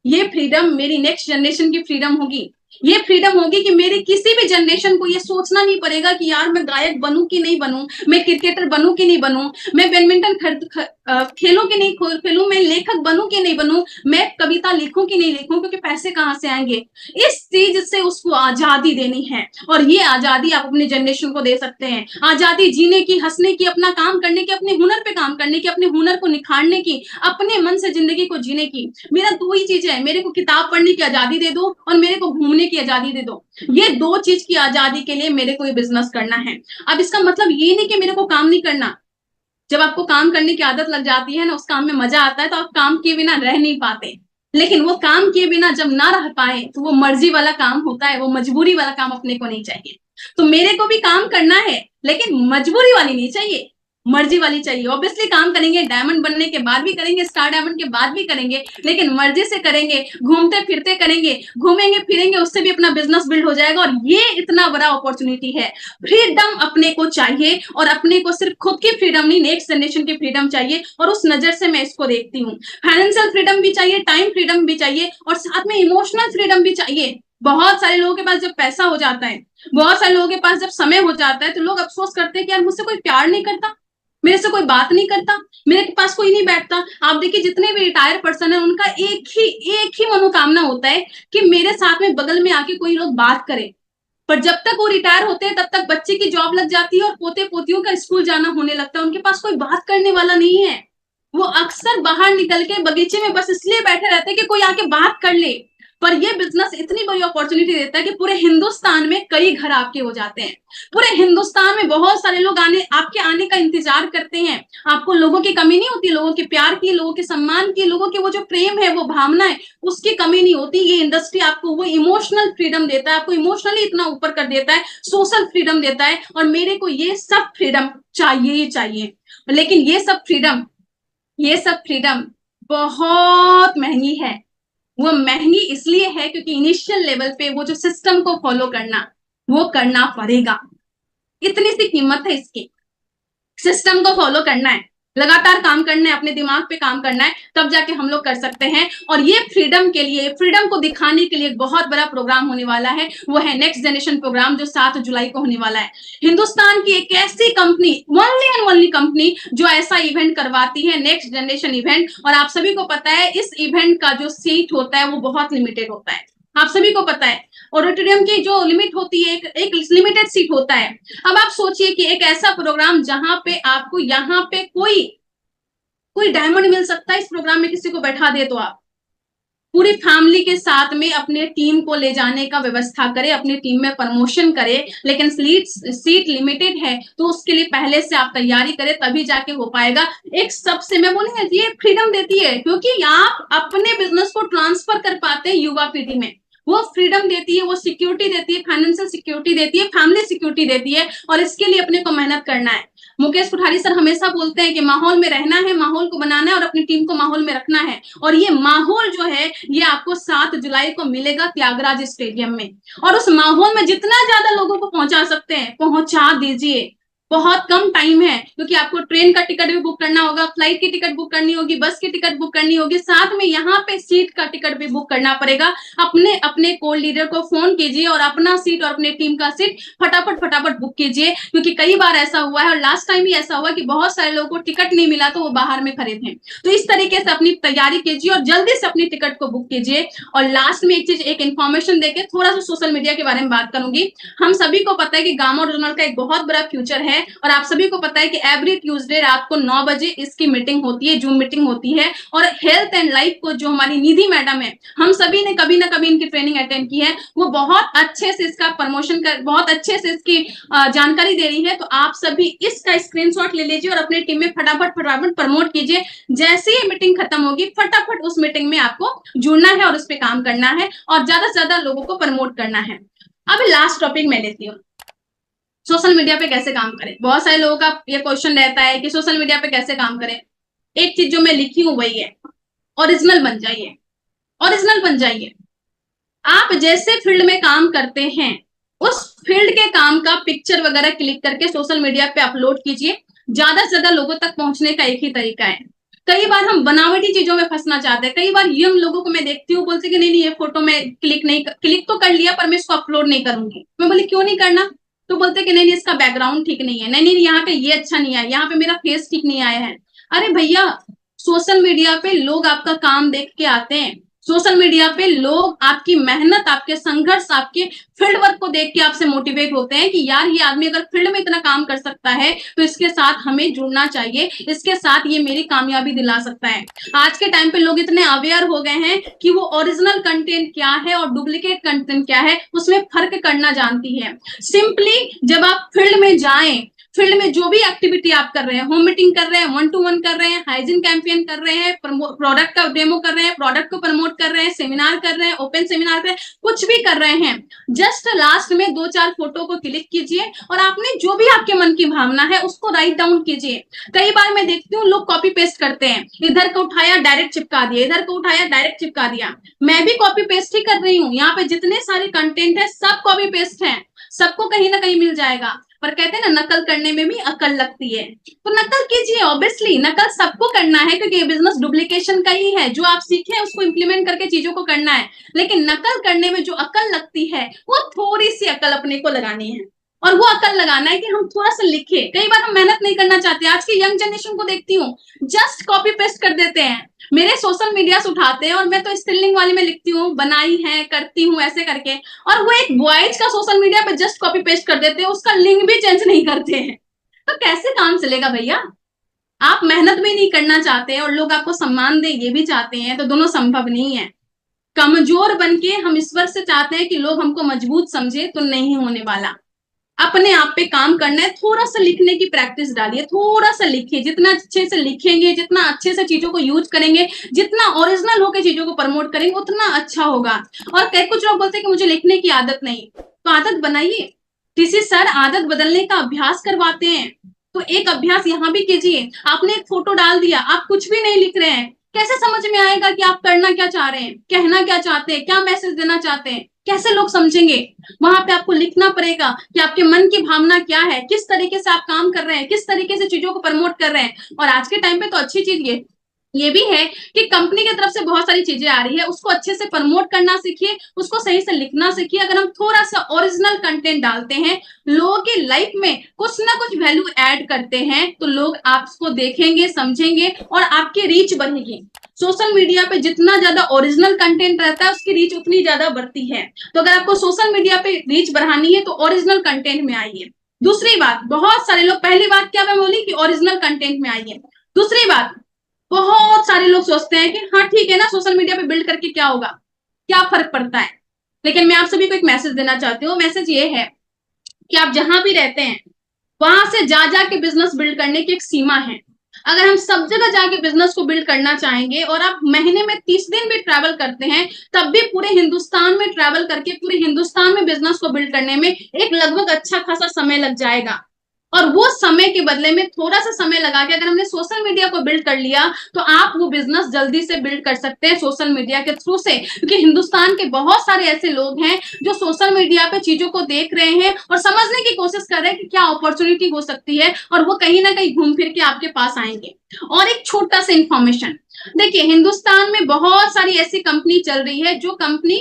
ये फ्रीडम मेरी नेक्स्ट जनरेशन की फ्रीडम होगी। ये फ्रीडम होगी कि मेरी किसी भी जनरेशन को ये सोचना नहीं पड़ेगा कि यार मैं गायक बनूं कि नहीं बनूं, मैं क्रिकेटर बनूं कि नहीं बनूं, मैं बैडमिंटन खेलूं कि नहीं खेलूं, मैं लेखक बनूं कि नहीं बनूं, मैं कविता लिखूं कि नहीं लिखूं, क्योंकि पैसे कहां से आएंगे। इस चीज से उसको आजादी देनी है, और ये आजादी आप अपने जनरेशन को दे सकते हैं। आजादी जीने की, हंसने की, अपना काम करने की, अपने हुनर पे काम करने की, अपने हुनर को निखारने की, अपने मन से जिंदगी को जीने की। मेरा दो ही चीज है, मेरे को किताब पढ़ने की आजादी दे दो और मेरे को घूमने की आजादी दे दो। ये दो चीज की आजादी के लिए मेरे को ये बिजनेस करना है। अब इसका मतलब ये नहीं कि मेरे को काम नहीं करना। जब आपको काम करने की आदत लग जाती है ना, उस काम में मजा आता है, तो आप काम किए बिना रह नहीं पाते। लेकिन वो काम किए बिना जब ना रह पाए तो वो मर्जी वाला काम होता है, वो मजबूरी वाला काम अपने को नहीं चाहिए। तो मेरे को भी काम करना है, लेकिन मजबूरी वाली नहीं चाहिए, मर्जी वाली चाहिए। ऑब्वियसली काम करेंगे, डायमंड बनने के बाद भी करेंगे, स्टार डायमंड के बाद भी करेंगे, लेकिन मर्जी से करेंगे, घूमते फिरते करेंगे, घूमेंगे फिरेंगे, उससे भी अपना बिजनेस बिल्ड हो जाएगा। और ये इतना बड़ा अपॉर्चुनिटी है। फ्रीडम अपने को चाहिए, और अपने को सिर्फ खुद की फ्रीडम नहीं, नेक्स्ट जनरेशन की फ्रीडम चाहिए। और उस नजर से मैं इसको देखती हूँ। फाइनेंशियल फ्रीडम भी चाहिए, टाइम फ्रीडम भी चाहिए, और साथ में इमोशनल फ्रीडम भी चाहिए। बहुत सारे लोगों के पास जब पैसा हो जाता है, बहुत सारे लोगों के पास जब समय हो जाता है, तो लोग अफसोस करते हैं कि यार मुझसे कोई प्यार नहीं करता, मेरे से कोई बात नहीं करता, मेरे पास कोई नहीं बैठता। आप देखिए जितने भी रिटायर पर्सन है, उनका एक ही मनोकामना होता है कि मेरे साथ में बगल में आके कोई लोग बात करे। पर जब तक वो रिटायर होते हैं तब तक बच्चे की जॉब लग जाती है और पोते पोतियों का स्कूल जाना होने लगता है, उनके पास कोई बात करने वाला नहीं है। वो अक्सर बाहर निकल के बगीचे में बस इसलिए बैठे रहते हैं कि कोई आके बात कर ले। पर ये बिजनेस इतनी बड़ी अपॉर्चुनिटी देता है कि पूरे हिंदुस्तान में कई घर आपके हो जाते हैं। पूरे हिंदुस्तान में बहुत सारे लोग आपके आने का इंतजार करते हैं। आपको लोगों की कमी नहीं होती, लोगों के प्यार की, लोगों के सम्मान की, लोगों के वो जो प्रेम है, वो भावना है, उसकी कमी नहीं होती। ये इंडस्ट्री आपको वो इमोशनल फ्रीडम देता है, आपको इमोशनली इतना ऊपर कर देता है, सोशल फ्रीडम देता है। और मेरे को ये सब फ्रीडम चाहिए ही चाहिए। लेकिन ये सब फ्रीडम बहुत महंगी है। वो महंगी इसलिए है क्योंकि इनिशियल लेवल पे वो जो सिस्टम को फॉलो करना, वो करना पड़ेगा। इतनी सी कीमत है इसकी। सिस्टम को फॉलो करना है, लगातार काम करना है, अपने दिमाग पे काम करना है, तब जाके हम लोग कर सकते हैं। और ये फ्रीडम के लिए, फ्रीडम को दिखाने के लिए एक बहुत बड़ा प्रोग्राम होने वाला है। वो है नेक्स्ट जनरेशन प्रोग्राम, जो 7 जुलाई को होने वाला है। हिंदुस्तान की एक ऐसी company, only and only company, जो ऐसा इवेंट करवाती है, नेक्स्ट जनरेशन इवेंट। और आप सभी को पता है इस इवेंट का जो सीट होता है वो बहुत लिमिटेड होता है, आप सभी को पता है। ऑडिटोरियम की जो लिमिट होती है, एक लिमिटेड सीट होता है। अब आप सोचिए कि एक ऐसा प्रोग्राम जहां पे आपको यहाँ पे कोई कोई डायमंड मिल सकता है इस प्रोग्राम में किसी को बैठा दे तो आप पूरी फैमिली के साथ में अपने टीम को ले जाने का व्यवस्था करे, अपनी टीम में प्रमोशन करे, लेकिन सीट लिमिटेड है तो उसके लिए पहले से आप तैयारी करें, तभी जाके हो पाएगा। एक सबसे मैं बोलूंगी ये फ्रीडम देती है, क्योंकि आप अपने बिजनेस को ट्रांसफर कर पाते हैं युवा पीढ़ी में, वो फ्रीडम देती है, वो सिक्योरिटी देती है, फाइनेंशियल सिक्योरिटी देती है, फैमिली सिक्योरिटी देती है, और इसके लिए अपने को मेहनत करना है। मुकेश कोठारी सर हमेशा बोलते हैं कि माहौल में रहना है, माहौल को बनाना है और अपनी टीम को माहौल में रखना है, और ये माहौल जो है ये आपको 7 जुलाई को मिलेगा त्यागराज स्टेडियम में, और उस माहौल में जितना ज्यादा लोगों को पहुंचा सकते हैं पहुंचा दीजिए। बहुत कम टाइम है, क्योंकि आपको ट्रेन का टिकट भी बुक करना होगा, फ्लाइट की टिकट बुक करनी होगी, बस की टिकट बुक करनी होगी, साथ में यहाँ पे सीट का टिकट भी बुक करना पड़ेगा। अपने अपने कोल लीडर को फोन कीजिए और अपना सीट और अपने टीम का सीट फटाफट फटाफट बुक कीजिए, क्योंकि कई बार ऐसा हुआ है और लास्ट टाइम भी ऐसा हुआ कि बहुत सारे लोगों को टिकट नहीं मिला तो वो बाहर में खड़े थे। तो इस तरीके से अपनी तैयारी कीजिए और जल्दी से अपनी टिकट को बुक कीजिए। और लास्ट में एक चीज, एक इन्फॉर्मेशन देके थोड़ा सा सोशल मीडिया के बारे में बात करूंगी। हम सभी को पता है कि गामा ओरिजिनल का एक बहुत बड़ा फ्यूचर है, और आप सभी को पता है कि एवरी ट्यूसडे रात को 9 बजे इसकी मीटिंग होती है, जूम मीटिंग होती है। और हेल्थ एंड लाइफ को जो हमारी निधि मैडम है, हम सभी ने कभी ना कभी इनकी ट्रेनिंग अटेंड की है, वो बहुत अच्छे से इसका प्रमोशन कर, बहुत अच्छे से इसकी जानकारी दे रही है। तो आप सभी इसका स्क्रीनशॉट ले लीजिए और अपनी टीम में फटाफट फटाफट प्रमोट कीजिए। जैसे ही मीटिंग खत्म होगी फटाफट उस मीटिंग में आपको जुड़ना है और उस पर काम करना है और ज्यादा से ज्यादा लोगों को प्रमोट करना है। अब लास्ट टॉपिक मैं लेती हूँ, सोशल मीडिया पे कैसे काम करें। बहुत सारे लोगों का ये क्वेश्चन रहता है कि सोशल मीडिया पे कैसे काम करें। एक चीज जो मैं लिखी हूं वही है, ओरिजिनल बन जाइए, ओरिजिनल बन जाइए। आप जैसे फील्ड में काम करते हैं उस फील्ड के काम का पिक्चर वगैरह क्लिक करके सोशल मीडिया पे अपलोड कीजिए। ज्यादा से ज्यादा लोगों तक पहुंचने का एक ही तरीका है। कई बार हम बनावटी चीजों में फंसना चाहते हैं। कई बार यंग लोगों को मैं देखती हूँ बोलते कि नहीं ये फोटो में क्लिक तो कर लिया पर मैं इसको अपलोड नहीं करूंगी। मैं बोली क्यों नहीं करना, तो बोलते कि नहीं इसका बैकग्राउंड ठीक नहीं है, नहीं नहीं यहाँ पे ये अच्छा नहीं आया, यहाँ पे मेरा फेस ठीक नहीं आया है। अरे भैया, सोशल मीडिया पे लोग आपका काम देख के आते हैं, सोशल मीडिया पे लोग आपकी मेहनत, आपके संघर्ष, आपके फील्ड वर्क को देख के आपसे मोटिवेट होते हैं कि यार ये आदमी अगर फील्ड में इतना काम कर सकता है तो इसके साथ हमें जुड़ना चाहिए, इसके साथ ये मेरी कामयाबी दिला सकता है। आज के टाइम पे लोग इतने अवेयर हो गए हैं कि वो ओरिजिनल कंटेंट क्या है और डुप्लीकेट कंटेंट क्या है उसमें फर्क करना जानती है। सिंपली जब आप फील्ड में जाएं, फील्ड में जो भी एक्टिविटी आप कर रहे हैं, होम मीटिंग कर रहे हैं, 1-to-1 कर रहे हैं, हाइजीन कैंपेन कर रहे हैं, प्रोडक्ट का डेमो कर रहे हैं, प्रोडक्ट को प्रमोट कर रहे हैं, सेमिनार कर रहे हैं, ओपन सेमिनार कर रहे हैं, कुछ भी कर रहे हैं, जस्ट लास्ट में 2-4 फोटो को क्लिक कीजिए और आपने जो भी आपके मन की भावना है उसको राइट डाउन कीजिए। कई बार मैं देखती हूँ लोग कॉपी पेस्ट करते हैं, इधर को उठाया डायरेक्ट चिपका दिया, इधर को उठाया डायरेक्ट चिपका दिया। मैं भी कॉपी पेस्ट ही कर रही हूँ, यहाँ पे जितने सारे कंटेंट है सब कॉपी पेस्ट है, सबको कहीं ना कहीं मिल जाएगा। पर कहते हैं ना नकल करने में भी अकल लगती है, तो नकल कीजिए। ऑब्वियसली नकल सबको करना है क्योंकि ये बिजनेस डुप्लीकेशन का ही है, जो आप सीखे उसको इंप्लीमेंट करके चीजों को करना है। लेकिन नकल करने में जो अकल लगती है वो थोड़ी सी अकल अपने को लगानी है, और वो अकल लगाना है कि हम थोड़ा सा लिखे। कई बार हम मेहनत नहीं करना चाहते, आज की यंग जनरेशन को देखती हूँ जस्ट कॉपी पेस्ट कर देते हैं। मेरे सोशल मीडिया से उठाते हैं और मैं तो स्टिलिंग वाले में लिखती हूँ, बनाई है, करती हूँ ऐसे करके, और वो एक बॉयज का सोशल मीडिया पे जस्ट कॉपी पेस्ट कर देते हैं, उसका लिंक भी चेंज नहीं करते हैं। तो कैसे काम चलेगा भैया। आप मेहनत भी नहीं करना चाहते और लोग आपको सम्मान दे ये भी चाहते हैं, तो दोनों संभव नहीं है। कमजोर बन के हम ईश्वर से चाहते हैं कि लोग हमको मजबूत समझे, तो नहीं होने वाला। अपने आप पे काम करना है, थोड़ा सा लिखने की प्रैक्टिस डालिए, थोड़ा सा लिखिए। जितना अच्छे से लिखेंगे, जितना अच्छे से चीजों को यूज करेंगे, जितना ओरिजिनल होकर चीजों को प्रमोट करेंगे उतना अच्छा होगा। और कई कुछ लोग बोलते हैं कि मुझे लिखने की आदत नहीं, तो आदत बनाइए। टीसी सर आदत बदलने का अभ्यास करवाते हैं, तो एक अभ्यास यहाँ भी कीजिए। आपने एक फोटो डाल दिया, आप कुछ भी नहीं लिख रहे हैं, कैसे समझ में आएगा कि आप करना क्या चाह रहे हैं, कहना क्या चाहते हैं, क्या मैसेज देना चाहते हैं, कैसे लोग समझेंगे। वहां पे आपको लिखना पड़ेगा कि आपके मन की भावना क्या है, किस तरीके से आप काम कर रहे हैं, किस तरीके से चीजों को प्रमोट कर रहे हैं। और आज के टाइम पे तो अच्छी चीज ये भी है कि कंपनी की तरफ से बहुत सारी चीजें आ रही है, उसको अच्छे से प्रमोट करना सीखिए, उसको सही से लिखना सीखिए। अगर हम थोड़ा सा ओरिजिनल कंटेंट डालते हैं, लोगों की लाइफ में कुछ ना कुछ वैल्यू ऐड करते हैं, तो लोग आपको देखेंगे, समझेंगे और आपकी रीच बढ़ेगी। सोशल मीडिया पे जितना ज्यादा ओरिजिनल कंटेंट रहता है उसकी रीच उतनी ज्यादा बढ़ती है। तो अगर आपको सोशल मीडिया पे रीच बढ़ानी है तो ओरिजिनल कंटेंट में आइए। दूसरी बात, बहुत सारे लोग, पहली बात क्या मैं बोली कि ओरिजिनल कंटेंट में आइए। दूसरी बात, बहुत सारे लोग सोचते हैं कि हाँ ठीक है ना, सोशल मीडिया पे बिल्ड करके क्या होगा, क्या फर्क पड़ता है। लेकिन मैं आप सभी को एक मैसेज देना चाहती हूँ। मैसेज ये है कि आप जहां भी रहते हैं वहां से जा जाके बिजनेस बिल्ड करने की एक सीमा है। अगर हम सब जगह जाके बिजनेस को बिल्ड करना चाहेंगे और आप महीने में 30 दिन भी ट्रैवल करते हैं, तब भी पूरे हिंदुस्तान में ट्रैवल करके पूरे हिंदुस्तान में बिजनेस को बिल्ड करने में एक लगभग अच्छा खासा समय लग जाएगा। और वो समय के बदले में थोड़ा सा समय लगा के अगर हमने सोशल मीडिया को बिल्ड कर लिया, तो आप वो बिजनेस जल्दी से बिल्ड कर सकते हैं सोशल मीडिया के थ्रू से। क्योंकि हिंदुस्तान के बहुत सारे ऐसे लोग हैं जो सोशल मीडिया पे चीजों को देख रहे हैं और समझने की कोशिश कर रहे हैं कि क्या अपॉर्चुनिटी हो सकती है, और वो कहीं ना कहीं घूम फिर के आपके पास आएंगे। और एक छोटा सा इंफॉर्मेशन, देखिए हिंदुस्तान में बहुत सारी ऐसी कंपनी चल रही है जो कंपनी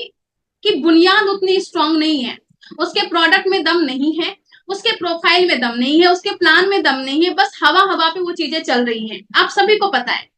की बुनियाद उतनी स्ट्रांग नहीं है, उसके प्रोडक्ट में दम नहीं है, उसके प्रोफाइल में दम नहीं है, उसके प्लान में दम नहीं है, बस हवा हवा पे वो चीजें चल रही हैं। आप सभी को पता है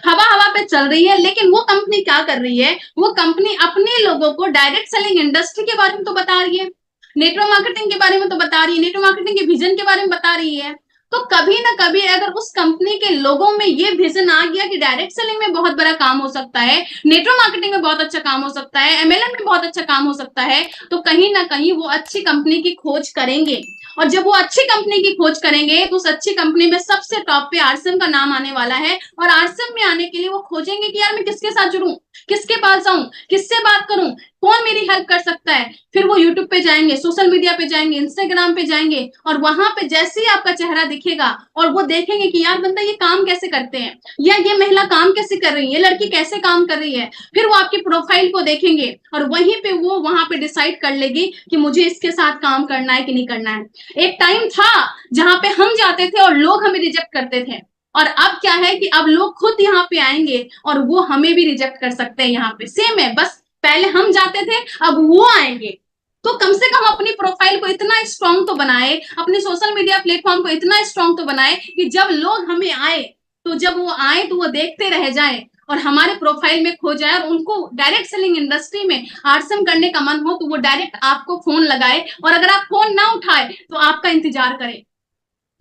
हवा हवा पे चल रही है। लेकिन वो कंपनी क्या कर रही है, वो कंपनी अपने लोगों को डायरेक्ट सेलिंग इंडस्ट्री के बारे में तो बता रही है, नेटवर्क मार्केटिंग के बारे में तो बता रही है, नेटवर्क मार्केटिंग के विजन के बारे में बता रही है। तो कभी ना कभी अगर उस कंपनी के लोगों में ये विजन आ गया कि डायरेक्ट सेलिंग में बहुत बड़ा काम हो सकता है, नेटवर्क मार्केटिंग में बहुत अच्छा काम हो सकता है, एमएलएम में बहुत अच्छा काम हो सकता है, तो कहीं ना कहीं वो अच्छी कंपनी की खोज करेंगे। और जब वो अच्छी कंपनी की खोज करेंगे तो उस अच्छी कंपनी में सबसे टॉप पे आरसीएम का नाम आने वाला है। और आरसीएम में आने के लिए वो खोजेंगे कि यार मैं किसके साथ जुड़ूं, किसके पास जाऊं, किससे बात करूं, कौन मेरी हेल्प कर सकता है। फिर वो यूट्यूब पे जाएंगे, सोशल मीडिया पे जाएंगे, इंस्टाग्राम पे जाएंगे, और वहां पे जैसे ही आपका चेहरा दिखेगा और वो देखेंगे कि यार बंदा ये काम कैसे करते हैं, या ये महिला काम कैसे कर रही है, ये लड़की कैसे काम कर रही है, फिर वो आपकी प्रोफाइल को देखेंगे और वहीं पे वो वहां पे डिसाइड कर लेगी कि मुझे इसके साथ काम करना है कि नहीं करना है। एक टाइम था जहां पे हम जाते थे और लोग हमें रिजेक्ट करते थे, और अब क्या है कि अब लोग खुद यहाँ पे आएंगे और वो हमें भी रिजेक्ट कर सकते हैं। यहाँ पे सेम है, बस पहले हम जाते थे, अब वो आएंगे। तो कम से कम अपनी प्रोफाइल को इतना स्ट्रांग तो बनाए, अपने सोशल मीडिया प्लेटफॉर्म को इतना स्ट्रांग तो बनाए कि जब लोग हमें आए, तो जब वो आए तो वो देखते रह जाए और हमारे प्रोफाइल में खो जाए, और उनको डायरेक्ट सेलिंग इंडस्ट्री में आरसम करने का मन हो तो वो डायरेक्ट आपको फोन लगाए, और अगर आप फोन ना उठाए तो आपका इंतजार करे,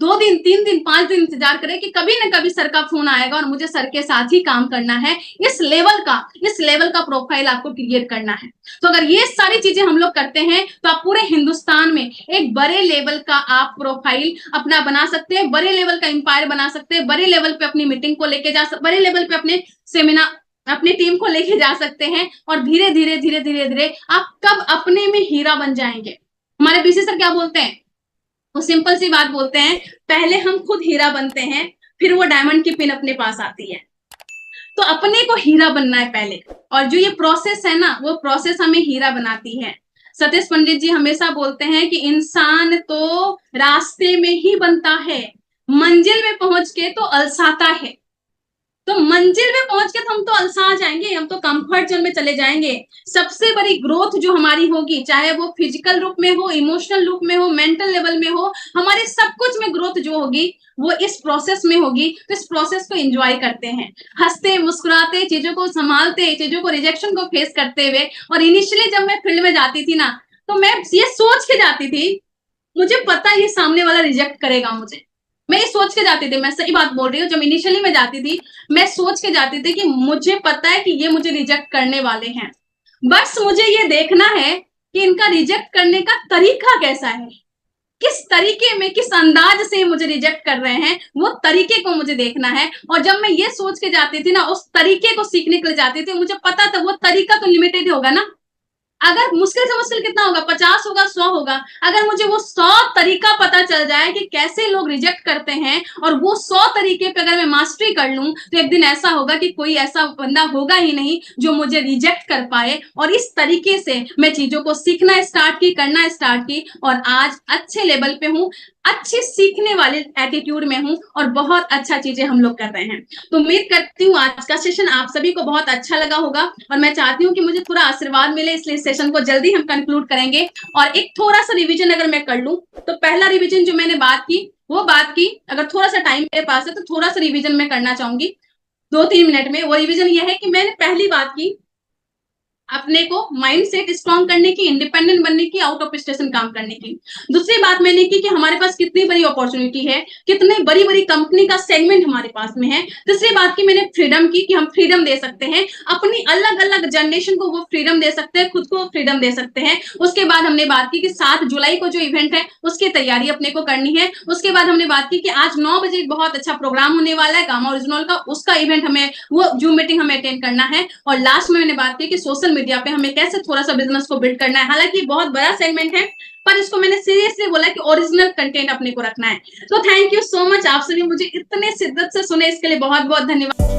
2 दिन 3 दिन 5 दिन इंतजार करे कि कभी ना कभी सर का फोन आएगा और मुझे सर के साथ ही काम करना है। इस लेवल का प्रोफाइल आपको क्रिएट करना है। तो अगर ये सारी चीजें हम लोग करते हैं तो आप पूरे हिंदुस्तान में एक बड़े लेवल का आप प्रोफाइल अपना बना सकते हैं, बड़े लेवल का एम्पायर बना सकते हैं, बड़े लेवल पे अपनी मीटिंग को लेके जा सकते, बड़े लेवल पे अपने सेमिनार अपनी टीम को लेके जा सकते हैं। और धीरे धीरे धीरे धीरे धीरे आप कब अपने में हीरा बन जाएंगे। हमारे बीसी सर क्या बोलते हैं, वो सिंपल सी बात बोलते हैं, पहले हम खुद हीरा बनते हैं, फिर वो डायमंड की पिन अपने पास आती है। तो अपने को हीरा बनना है पहले, और जो ये प्रोसेस है ना, वो प्रोसेस हमें हीरा बनाती है। सतीश पंडित जी हमेशा बोलते हैं कि इंसान तो रास्ते में ही बनता है, मंजिल में पहुंच के तो अलसाता है। तो मंजिल में पहुंच के तो हम तो अलसा जाएंगे, हम तो कंफर्ट जोन में चले जाएंगे। सबसे बड़ी ग्रोथ जो हमारी होगी, चाहे वो फिजिकल रूप में हो, इमोशनल रूप में हो, मेंटल लेवल में हो, हमारे सब कुछ में ग्रोथ जो होगी वो इस प्रोसेस में होगी। तो इस प्रोसेस को एंजॉय करते हैं, हंसते मुस्कुराते, चीजों को संभालते, चीजों को रिजेक्शन को फेस करते हुए। और इनिशियली जब मैं फील्ड में जाती थी ना, तो मैं ये सोच के जाती थी, मुझे पता है ये सामने वाला रिजेक्ट करेगा मुझे। मैं ये सोच के जाती थी, मैं सही बात बोल रही हूँ, जब इनिशियली मैं जाती थी मैं सोच के जाती थी कि मुझे पता है कि ये मुझे रिजेक्ट करने वाले हैं, बस मुझे ये देखना है कि इनका रिजेक्ट करने का तरीका कैसा है, किस तरीके में, किस अंदाज से मुझे रिजेक्ट कर रहे हैं, वो तरीके को मुझे देखना है। और जब मैं ये सोच के जाती थी ना, उस तरीके को सीखने के लिए जाती थी, मुझे पता था वो तरीका तो लिमिटेड होगा ना। अगर मुश्किल से मुश्किल कितना होगा, 50 होगा, 100 होगा। अगर मुझे वो 100 तरीका पता चल जाए कि कैसे लोग रिजेक्ट करते हैं, और वो 100 तरीके पे अगर मैं मास्टरी कर लूं, तो एक दिन ऐसा होगा कि कोई ऐसा बंदा होगा ही नहीं जो मुझे रिजेक्ट कर पाए। और इस तरीके से मैं चीजों को सीखना स्टार्ट की, करना स्टार्ट की, और आज अच्छे लेवल पे हूँ, अच्छी सीखने वाले एटीट्यूड में हूँ, और बहुत अच्छा चीजें हम लोग कर रहे हैं। तो उम्मीद करती हूँ आज का सेशन आप सभी को बहुत अच्छा लगा होगा, और मैं चाहती हूँ कि मुझे थोड़ा आशीर्वाद मिले, इसलिए सेशन को जल्दी हम कंक्लूड करेंगे। और एक थोड़ा सा रिवीजन अगर मैं कर लूं, तो पहला रिवीजन जो मैंने बात की वो बात की, अगर थोड़ा सा टाइम मेरे पास है तो थोड़ा सा रिवीजन मैं करना चाहूंगी 2-3 मिनट में। वो रिवीजन ये है कि मैंने पहली बात की, अपने को माइंड सेट स्ट्रॉन्ग करने की, इंडिपेंडेंट बनने की, आउट ऑफ स्टेशन काम करने की। दूसरी बात मैंने की कि हमारे पास कितनी बड़ी अपॉर्चुनिटी है, कितने बड़ी बड़ी कंपनी का सेगमेंट हमारे पास में है। तीसरी बात की मैंने फ्रीडम की कि हम फ्रीडम दे सकते हैं, अपनी अलग अलग जनरेशन को वो फ्रीडम दे सकते हैं, खुद को फ्रीडम दे सकते हैं। उसके बाद हमने बात की कि 7 जुलाई को जो इवेंट है उसकी तैयारी अपने को करनी है। उसके बाद हमने बात की कि आज 9 बजे एक बहुत अच्छा प्रोग्राम होने वाला है गामा ओरिजिनल का, उसका इवेंट हमें, वो जूम मीटिंग हमें अटेंड करना है। और लास्ट में मैंने बात की कि सोशल मीडिया पे हमें कैसे थोड़ा सा बिजनेस को बिल्ड करना है। हालांकि बहुत बड़ा सेगमेंट है, पर इसको मैंने सीरियसली बोला कि ओरिजिनल कंटेंट अपने को रखना है। तो थैंक यू सो मच, आप सभी मुझे इतने शिद्दत से सुने इसके लिए बहुत बहुत धन्यवाद।